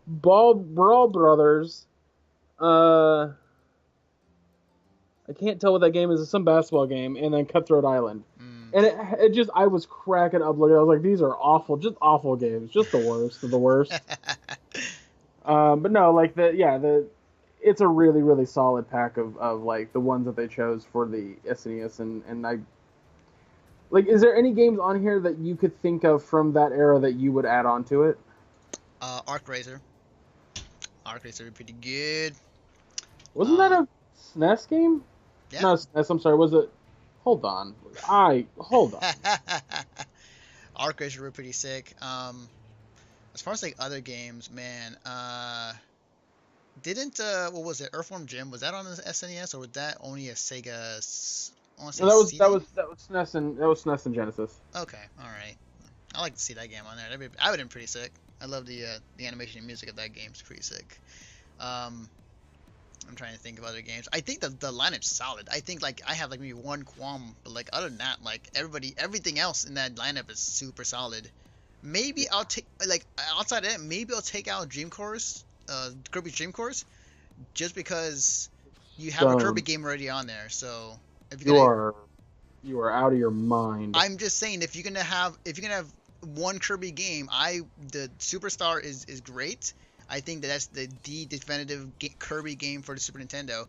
Brawl Brothers. I can't tell what that game is. It's some basketball game. And then Cutthroat Island. And it just, I was cracking up looking. I was like, these are awful, just awful games. Just the worst of the worst. But no, like it's a really, really solid pack of like the ones that they chose for the SNES, and I like. Is there any games on here that you could think of from that era that you would add on to it? Arc Racer. Arc Racer would be pretty good. Wasn't that a SNES game? Yeah. No, SNES. I'm sorry. Was it? Hold on. Hold on. Arc Racer were pretty sick. As far as like other games, man, didn't what was it? Earthworm Jim, was that on the SNES or was that only a Sega? No, that was SNES and Genesis. Okay, all right. I like to see that game on there. I would have been pretty sick. I love the animation and music of that game. It's pretty sick. I'm trying to think of other games. I think the lineup's solid. I think like I have like maybe one qualm, but like other than that, like everything else in that lineup is super solid. Maybe I'll take like outside of that, maybe I'll take out Dream Course, Kirby's Dream Course, just because you have a Kirby game already on there. So if you're you are out of your mind. I'm just saying if you're gonna have one Kirby game, the Superstar is great. I think that's the definitive Kirby game for the Super Nintendo.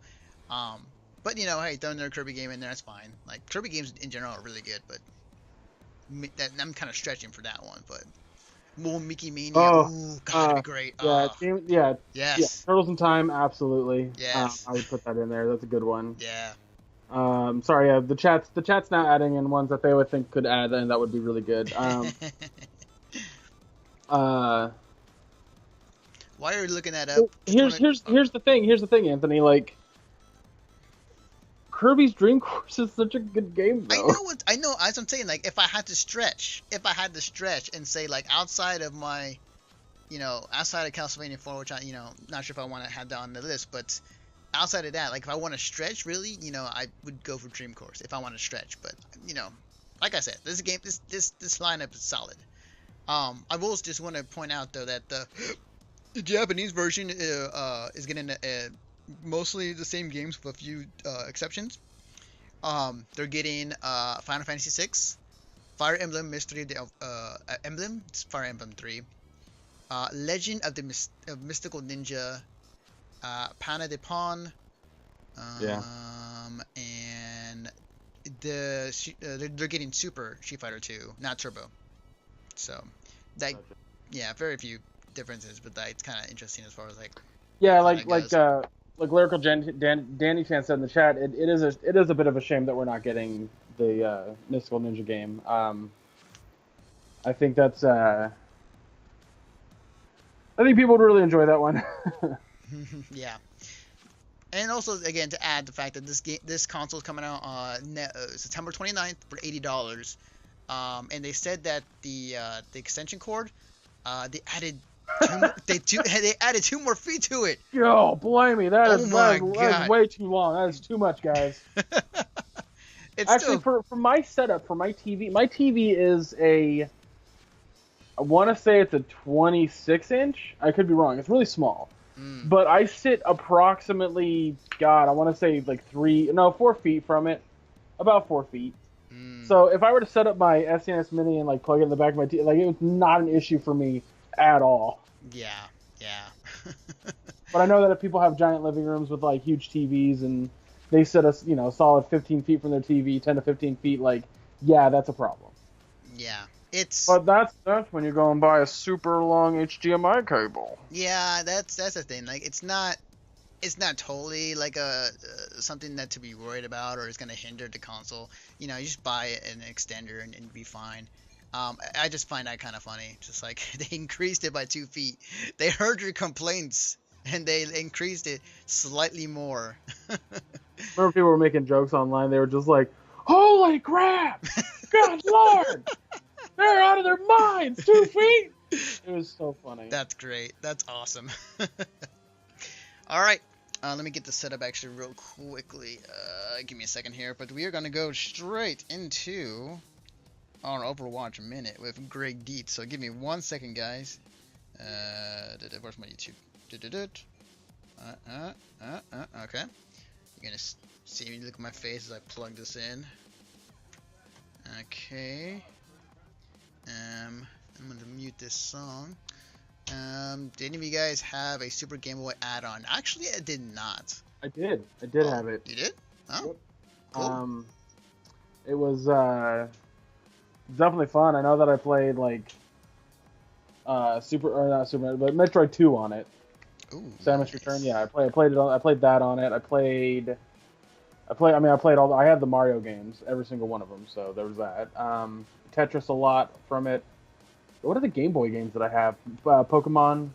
But you know, hey, throw another Kirby game in there, that's fine. Like Kirby games in general are really good, but I'm kind of stretching for that one. But more Mickey Mania, ooh, God, it'd be great. Yeah, yes. Yeah, Turtles in Time, absolutely. Yes. I would put that in there. That's a good one. Yeah. Sorry, yeah, the chat's now adding in ones that they would think could add, and that would be really good. Why are you looking that up? Here's the thing, Anthony. Like, Kirby's Dream Course is such a good game, though. I know. As I'm saying, like, if I had to stretch and say, like, outside of my, outside of Castlevania 4, which I, not sure if I want to have that on the list, but outside of that, like, if I want to stretch, really, I would go for Dream Course if I want to stretch. But, like I said, this lineup is solid. I will just want to point out, though, that the Japanese version is getting mostly the same games with a few exceptions. They're getting Final Fantasy VI, Fire Emblem Mystery Emblem, Fire Emblem 3, Legend of the Mystical Ninja, Pana de Pon, and they're getting Super Street Fighter 2, not Turbo. So, very few differences, but it's kind of interesting as far as like Lyrical Danny Chan said in the chat, it is a bit of a shame that we're not getting the Mystical Ninja game. I think that's I think people would really enjoy that one. Yeah. And also, again, to add the fact that this console is coming out on September 29th for $80. And they said that the extension cord, they added they added 2 more feet to it. Yo, blimey, that is way too long. That is too much, guys. For my setup, for my TV is I want to say it's a 26-inch. I could be wrong. It's really small. But I sit approximately, I want to say like 4 feet from it. About 4 feet. So if I were to set up my SNES Mini and like plug it in the back of my TV, like it was not an issue for me at all. Yeah. But I know that if people have giant living rooms with like huge TVs and they sit us, solid 15 feet from their TV, 10 to 15 feet, like, yeah, that's a problem. Yeah. But that's when you go and buy a super long HDMI cable. Yeah, that's the thing. Like, it's not totally like something that to be worried about or is going to hinder the console. You just buy an extender and be fine. I just find that kind of funny. Just like they increased it by 2 feet. They heard your complaints and they increased it slightly more. Remember people were making jokes online. They were just like, "Holy crap! Good Lord! They're out of their minds! 2 feet!" It was so funny. That's great. That's awesome. All right. Let me get this set up actually real quickly. Give me a second here. But we are going to go straight into our Overwatch Minute with Greg Dietz. So give me 1 second, guys. Where's my YouTube? Okay. You're going to see me look at my face as I plug this in. Okay. I'm going to mute this song. Did any of you guys have a Super Game Boy add-on? Actually, I did not. I did have it. You did? Oh, yep. Cool. It was definitely fun. I know that I played like Metroid 2 on it. Ooh, Samus nice. Return. Yeah, I played that on it. I played all. I had the Mario games, every single one of them. So there was that. Tetris a lot from it. What are the Game Boy games that I have? Pokemon.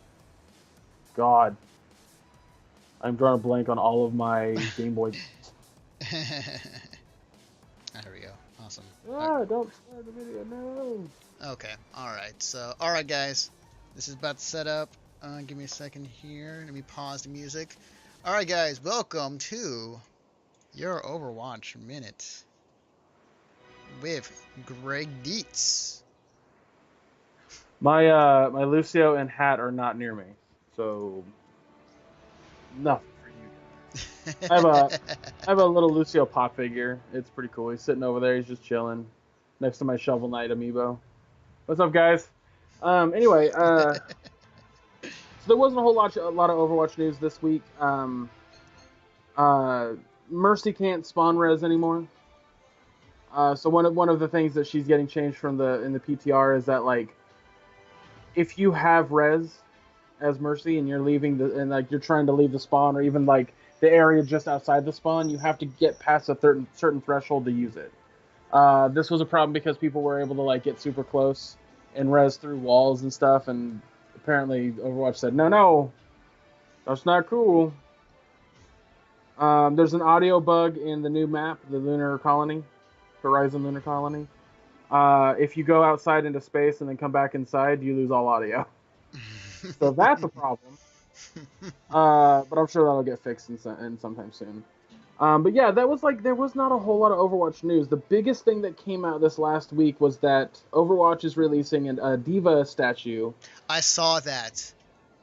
God, I'm drawing a blank on all of my Game Boy. There we go. Awesome. Don't start the video. No. Okay. All right. So, all right, guys. This is about to set up. Give me a second here. Let me pause the music. Alright, guys, welcome to your Overwatch Minute with Greg Dietz. My Lucio and hat are not near me, so nothing for you guys. I have a little Lucio pop figure. It's pretty cool. He's sitting over there. He's just chilling next to my Shovel Knight amiibo. What's up, guys? Anyway, so there wasn't a lot of Overwatch news this week. Mercy can't spawn res anymore. So one of the things that she's getting changed from in the PTR is that, like, if you have res as Mercy and you're leaving you're trying to leave the spawn, or even like the area just outside the spawn, you have to get past a certain threshold to use it. This was a problem because people were able to like get super close and res through walls and stuff, and apparently Overwatch said no, that's not cool. There's an audio bug in the new map, the Lunar Colony, Horizon Lunar Colony. If you go outside into space and then come back inside, you lose all audio. So that's a problem. But I'm sure that'll get fixed in sometime soon. But yeah, there was not a whole lot of Overwatch news. The biggest thing that came out this last week was that Overwatch is releasing a Diva statue. I saw that.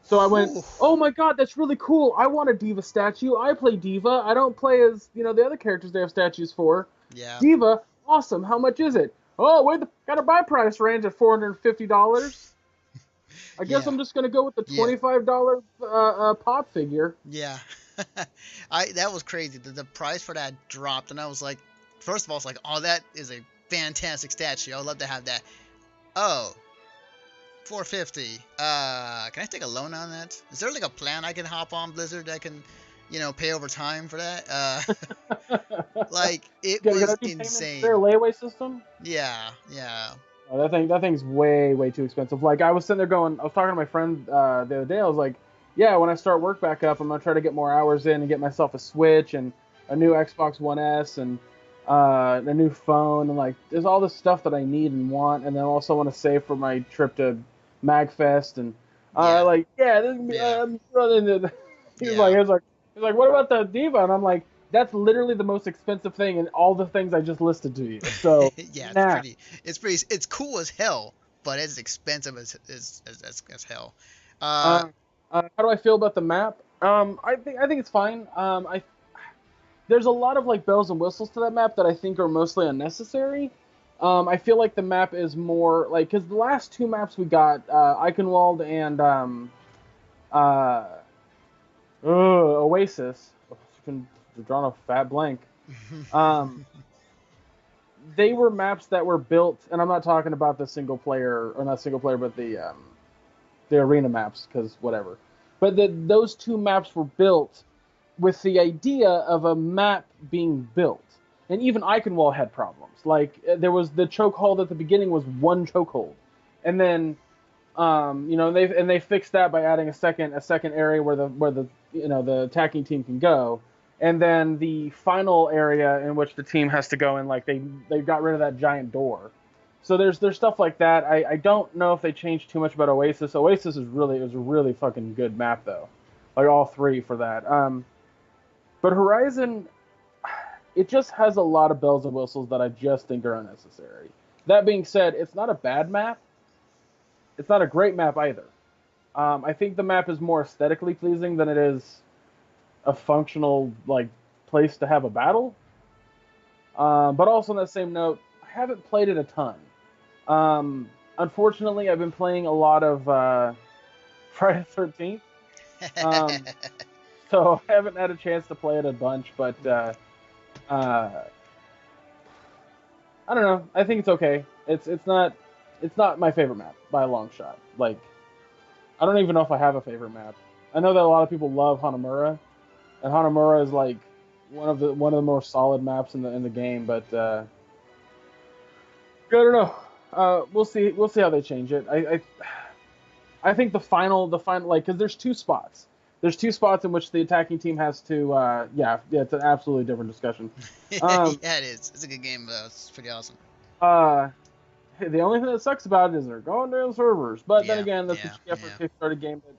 So I went, oh my god, that's really cool. I want a Diva statue. I play Diva. I don't play as, the other characters they have statues for. Yeah. Diva, awesome. How much is it? Oh, wait, got a buy price range at $450. I guess I'm just going to go with the $25 pop figure. Yeah. That was crazy. The price for that dropped, and I was like, first of all, it's like, oh, that is a fantastic statue. I would love to have that. Oh, $450. Can I take a loan on that? Is there like a plan I can hop on Blizzard that can, pay over time for that? Like, it was insane. Is there a layaway system? Yeah. Oh, that thing's way too expensive. Like, I was sitting there going, I was talking to my friend the other day. I was like, yeah, when I start work back up, I'm gonna try to get more hours in and get myself a Switch and a new Xbox One S and a new phone, and like, there's all this stuff that I need and want, and then I also want to save for my trip to MagFest, and He's like, what about the Diva? And I'm like, that's literally the most expensive thing in all the things I just listed to you. So yeah, it's cool as hell, but it's expensive as hell. How do I feel about the map? I think it's fine. There's a lot of like bells and whistles to that map that I think are mostly unnecessary. I feel like the map is more like, because the last two maps we got, Eichenwald and Oasis. I've drawn a fat blank. They were maps that were built, and I'm not talking about the single player, or not single player, but the arena maps, because whatever. But those two maps were built with the idea of a map being built. And even Eichenwald had problems. Like, there was the chokehold at the beginning was one chokehold. And then, they fixed that by adding a second area where the attacking team can go. And then the final area in which the team has to go in, like, they got rid of that giant door. So there's stuff like that. I don't know if they changed too much about Oasis. Oasis is a really fucking good map, though. Like, all three for that. But Horizon, it just has a lot of bells and whistles that I just think are unnecessary. That being said, it's not a bad map. It's not a great map either. I think the map is more aesthetically pleasing than it is a functional, like, place to have a battle. But also on that same note, I haven't played it a ton. Unfortunately, I've been playing a lot of Friday the 13th. So I haven't had a chance to play it a bunch, but I don't know. I think it's okay. It's not my favorite map by a long shot. Like, I don't even know if I have a favorite map. I know that a lot of people love Hanamura, and Hanamura is like one of the more solid maps in the game. But I don't know. We'll see how they change it. I think the final, like, because there's two spots. There's two spots in which the attacking team has to, it's an absolutely different discussion. Yeah, it is. It's a good game, though. It's pretty awesome. The only thing that sucks about it is they're going down servers. But then again, that's what you get for a Kickstarter game that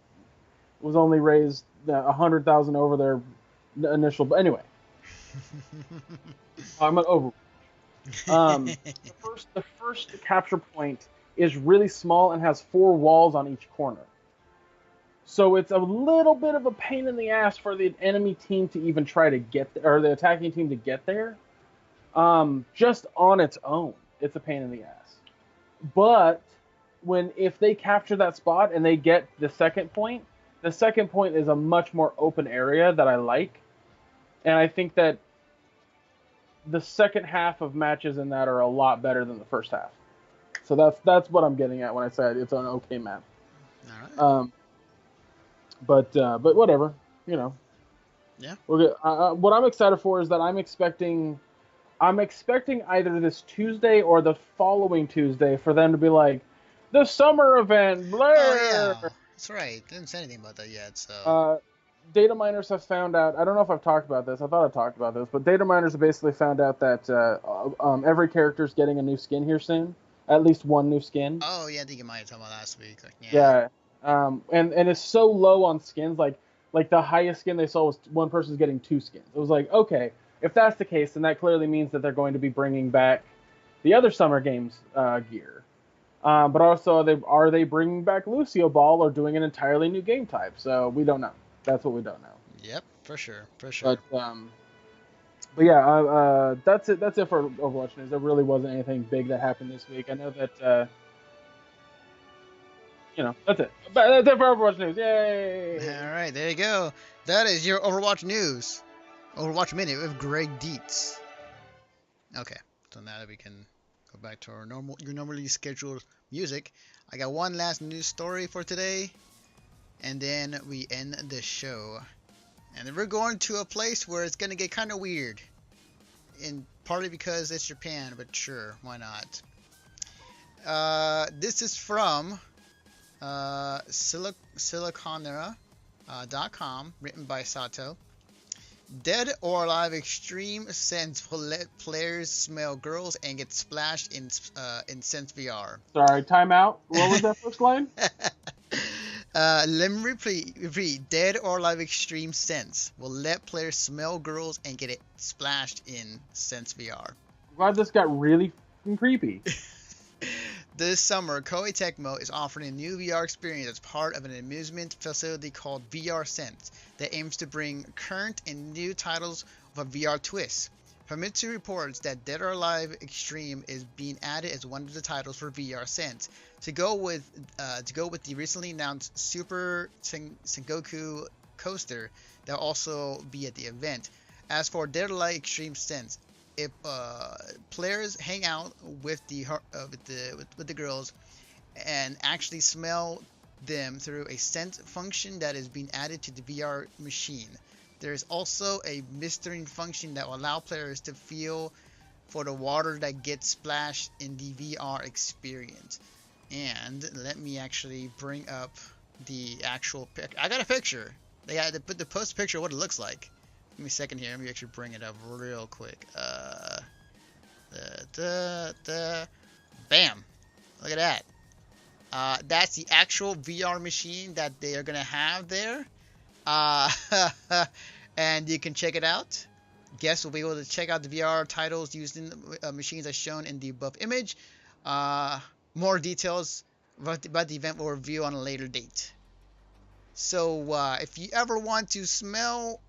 was only raised 100,000 over their initial. But anyway, I'm an over. The first capture point is really small and has 4 walls on each corner. So it's a little bit of a pain in the ass for the enemy team to even try to get there, or the attacking team to get there. Just on its own, it's a pain in the ass. But if they capture that spot and they get the second point is a much more open area that I like. And I think that the second half of matches in that are a lot better than the first half. So that's what I'm getting at when I said it's an okay map. All right. But whatever, you know. Yeah. What I'm excited for is that I'm expecting either this Tuesday or the following Tuesday for them to be like, the summer event, Blair. Oh yeah, that's right. Didn't say anything about that yet. So. Data miners have found out. I don't know if I've talked about this. I thought I talked about this, but data miners have basically found out that every character's getting a new skin here soon. At least one new skin. Oh yeah, I think you might have talked about last week. Like, yeah. And it's so low on skins. Like the highest skin they saw was one person's getting 2 skins. It was like, okay, if that's the case, then that clearly means that they're going to be bringing back the other Summer Games gear. But also, are they bringing back Lucio Ball or doing an entirely new game type? So we don't know. That's what we don't know. Yep, for sure. But yeah, that's it. That's it for Overwatch news. There really wasn't anything big that happened this week. I know that that's it. But that's it for Overwatch news. Yay! All right, there you go. That is your Overwatch news. Overwatch Minute with Greg Dietz. Okay, so now that we can go back to our normally scheduled music, I got one last news story for today. And then we end the show. And then we're going to a place where it's going to get kind of weird. And partly because it's Japan, but sure, why not? This is from Siliconera.com, written by Sato. Dead or Alive Extreme Sense will let players smell girls and get splashed in Sense VR. Sorry, timeout. What was that first line? Let me repeat. Dead or Alive Extreme Sense will let players smell girls and get it splashed in Sense VR. I'm glad this got really creepy. This summer, Koei Tecmo is offering a new VR experience as part of an amusement facility called VR Sense that aims to bring current and new titles with a VR twist. Famitsu reports that Dead or Alive Extreme is being added as one of the titles for VR Sense to go with the recently announced Super Sengoku coaster that will also be at the event. As for Dead or Alive Extreme Sense, if players hang out with the girls and actually smell them through a scent function that is being added to the VR machine. There is also a mistering function that will allow players to feel for the water that gets splashed in the VR experience. And let me actually bring up the actual picture. I got a picture. They had to put the post picture of what it looks like. Give me a second here. Let me actually bring it up real quick. Bam! Look at that. That's the actual VR machine that they are gonna have there. And you can check it out. Guests will be able to check out the VR titles using machines as shown in the above image. More details about the event will review on a later date. So if you ever want to smell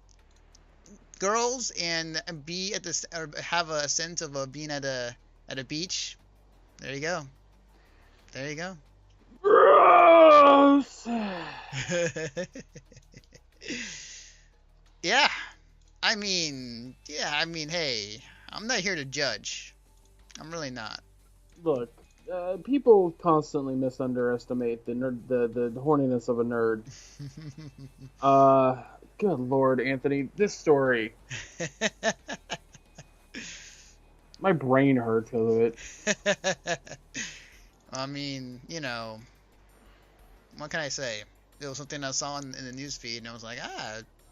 girls and be at this, or have a sense of being at a beach, there you go. There you go. Gross. Yeah. I mean, hey, I'm not here to judge. I'm really not. Look, people constantly misunderestimate the horniness of a nerd. Good Lord, Anthony, this story. My brain hurts because of it. I mean, what can I say? It was something I saw in the news feed, and I was like,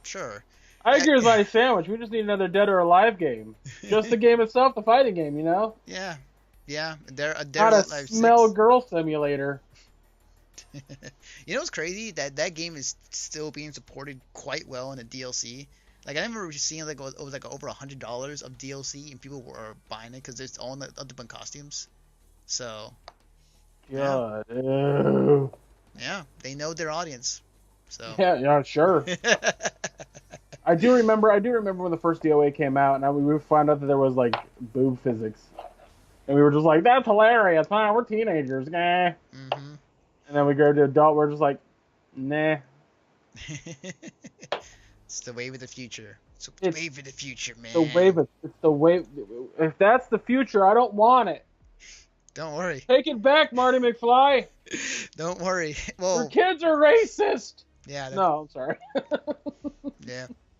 sure. I agree with my sandwich. We just need another Dead or Alive game. Just the game itself, the fighting game, Yeah. Not a smell girl simulator. You know what's crazy? That game is still being supported quite well in the DLC. Like I remember seeing like it was like over $100 of DLC, and people were buying it because it's all the different costumes. So God. Ew. yeah, they know their audience. So Yeah, sure. I do remember when the first DOA came out, and we found out that there was like boob physics, and we were just like, "That's hilarious! Huh? We're teenagers, nah." Mm-hmm. And then we go to adult, we're just like, "Nah." It's the wave of the future. It's the wave of the future, man. It's the wave. If that's the future, I don't want it. Don't worry. Take it back, Marty McFly. Don't worry. Well, Your kids are racist. yeah. No, I'm sorry.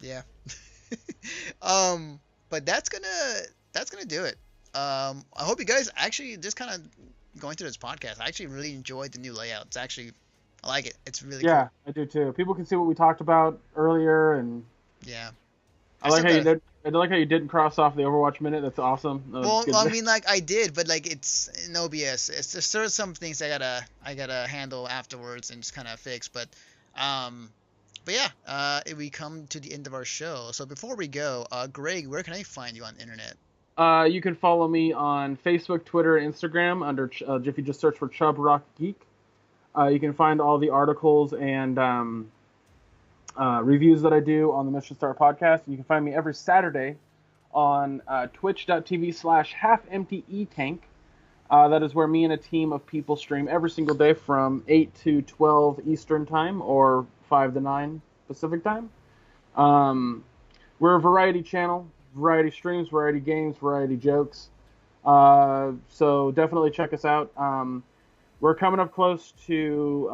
Yeah. But that's gonna do it. I hope you guys actually just kind of going through this podcast. I actually really enjoyed the new layout. It's actually, I like it. It's really Yeah, cool. I do too. People can see what we talked about earlier, and Yeah. I like how you did. I like how you didn't cross off the Overwatch minute. That's awesome. Well, I mean, like I did, but like it's no BS. It's just there's some things I gotta handle afterwards and just kind of fix. But yeah, we come to the end of our show. So before we go, Greg, where can I find you on the internet? You can follow me on Facebook, Twitter, and Instagram under if you just search for Chub Rock Geek. You can find all the articles and reviews that I do on the Mission Start podcast. And you can find me every Saturday on twitch.tv/halfemptyetank. That is where me and a team of people stream every single day from 8 to 12 Eastern Time or 5 to 9 Pacific Time. We're a variety channel, variety streams, variety games, variety jokes. So definitely check us out. We're coming up close to...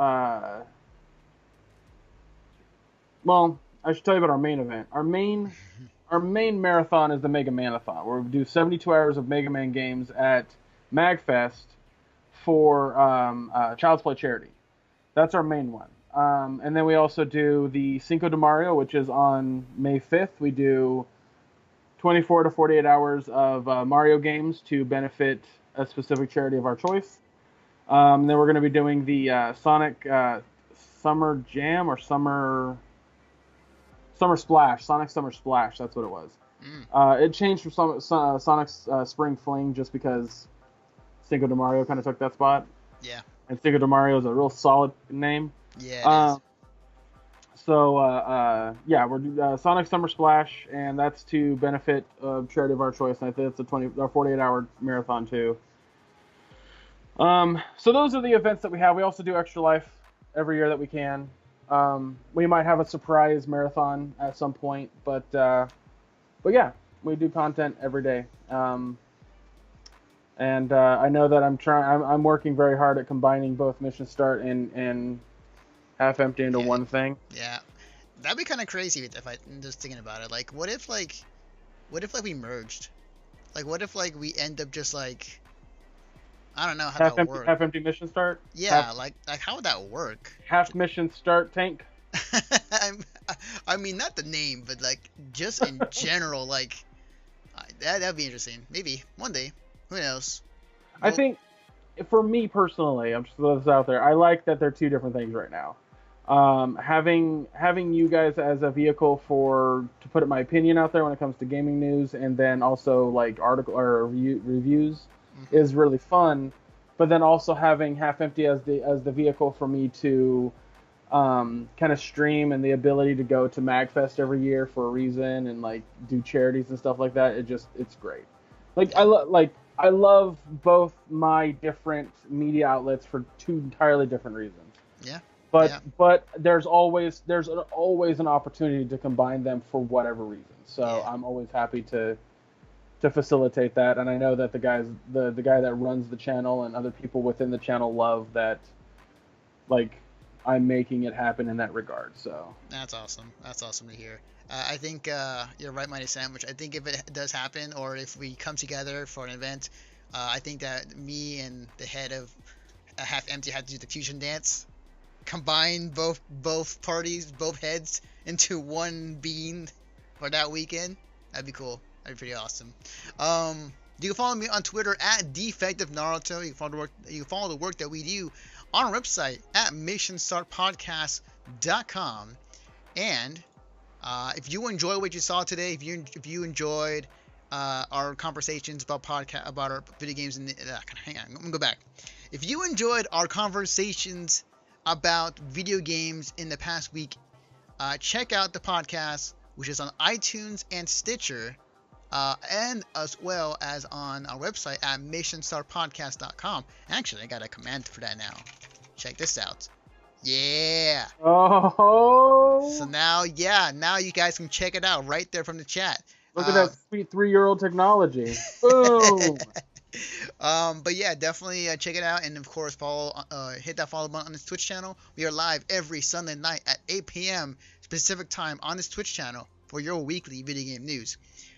well, I should tell you about our main event. Our main marathon is the Mega Manathon, where we do 72 hours of Mega Man games at MagFest for Child's Play charity. That's our main one. And then we also do the Cinco de Mayo, which is on May 5th. We do 24 to 48 hours of Mario games to benefit a specific charity of our choice. Then we're going to be doing the Sonic Summer Jam or Summer Splash, Sonic Summer Splash. That's what it was. It changed from Sonic's Spring Fling just because Cinco de Mario kind of took that spot. Yeah. And Cinco de Mario is a real solid name. Yeah. It is. So yeah, we're Sonic Summer Splash, and that's to benefit charity of our choice. And I think it's a 48-hour marathon too. So those are the events that we have. We also do Extra Life every year that we can. We might have a surprise marathon at some point, but yeah, we do content every day. And I know that I'm working very hard at combining both Mission Start and Half Empty into one thing. Yeah, that'd be kind of crazy if I'm just thinking about it. Like, what if we merged? Like, what if like we end up just like, I don't know how that would work. Half Empty Mission Start. Yeah, like how would that work? Half Mission Start Tank. I mean, not the name, but like just in general, like that'd be interesting. Maybe one day. Who knows? I think, for me personally, I'm just throwing this out there. I like that they're two different things right now. Having you guys as a vehicle to put my opinion out there when it comes to gaming news, and then also like article or reviews, is really fun. But then also having Half Empty as the vehicle for me to kind of stream, and the ability to go to MagFest every year for a reason, and like do charities and stuff like that. It's great. Like I love both my different media outlets for two entirely different reasons. Yeah. But there's always an opportunity to combine them for whatever reason. So I'm always happy to facilitate that, and I know that the guy that runs the channel and other people within the channel love that, like, I'm making it happen in that regard. So that's awesome. That's awesome to hear. I think you're right, Mighty Sandwich. I think if it does happen, or if we come together for an event, I think that me and the head of Half Empty have to do the fusion dance, combine both parties, both heads into one being for that weekend. That'd be cool. That'd be pretty awesome. You can follow me on Twitter at DefectiveNaruto. You can follow the work that we do on our website at missionstartpodcast.com. And if you enjoy what you saw today, if you enjoyed our conversations about our video games, hang on, I'm gonna go back. If you enjoyed our conversations about video games in the past week, check out the podcast, which is on iTunes and Stitcher, and as well as on our website at missionstartpodcast.com. Actually, I got a command for that now. Check this out. Yeah. Oh. So now you guys can check it out right there from the chat. Look at that sweet 3-year-old technology. Boom. But yeah, definitely check it out, and of course hit that follow button on this Twitch channel. We are live every Sunday night at 8 p.m. Pacific time on this Twitch channel for your weekly video game news.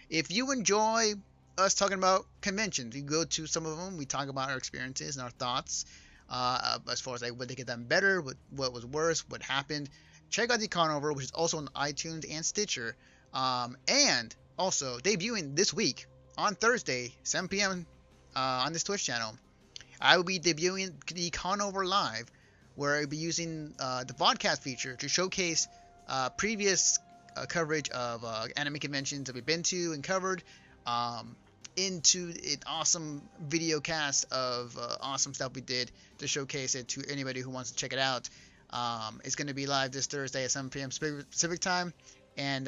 If you enjoy us talking about conventions, we go to some of them. We talk about our experiences and our thoughts as far as like what they get done better, what was worse, what happened. Check out the Conover, which is also on iTunes and Stitcher, and also debuting this week on Thursday, 7 p.m. On this Twitch channel. I will be debuting the Conover Live, where I'll be using the podcast feature to showcase previous coverage of anime conventions that we've been to and covered, into an awesome video cast of awesome stuff we did to showcase it to anybody who wants to check it out. It's going to be live this Thursday at 7 p.m. Pacific time, and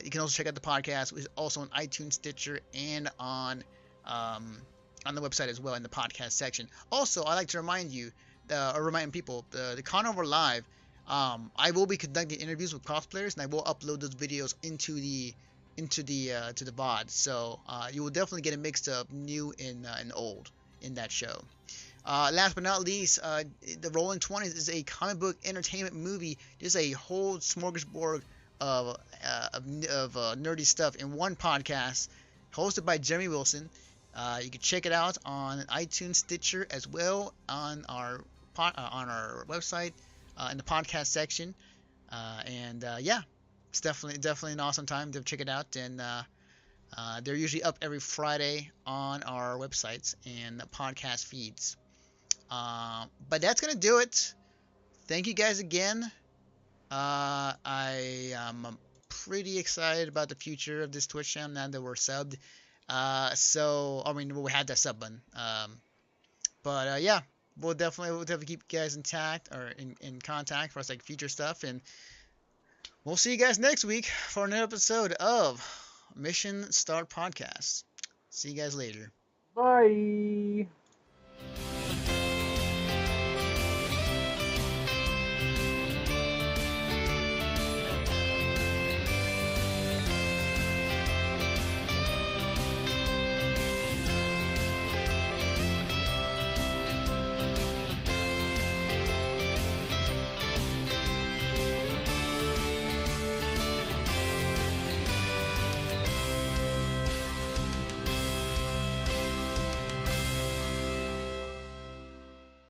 you can also check out the podcast, which is also on iTunes, Stitcher, and on the website as well in the podcast section. Also, I like to remind you, remind people, the Conover Live, I will be conducting interviews with cosplayers, and I will upload those videos into the VOD. So you will definitely get a mix of new and old in that show. Last but not least, the Rolling 20s is a comic book entertainment movie. There's a whole smorgasbord of nerdy stuff in one podcast, hosted by Jeremy Wilson. You can check it out on iTunes, Stitcher, as well on our website in the podcast section. Yeah, it's definitely an awesome time to check it out. And they're usually up every Friday on our websites and podcast feeds. But that's gonna do it. Thank you guys again. I am pretty excited about the future of this Twitch channel now that we're subbed. We had that sub button. Yeah, we'll definitely keep you guys intact or in contact for us like future stuff, and we'll see you guys next week for another episode of Mission Start Podcast. See you guys later. Bye.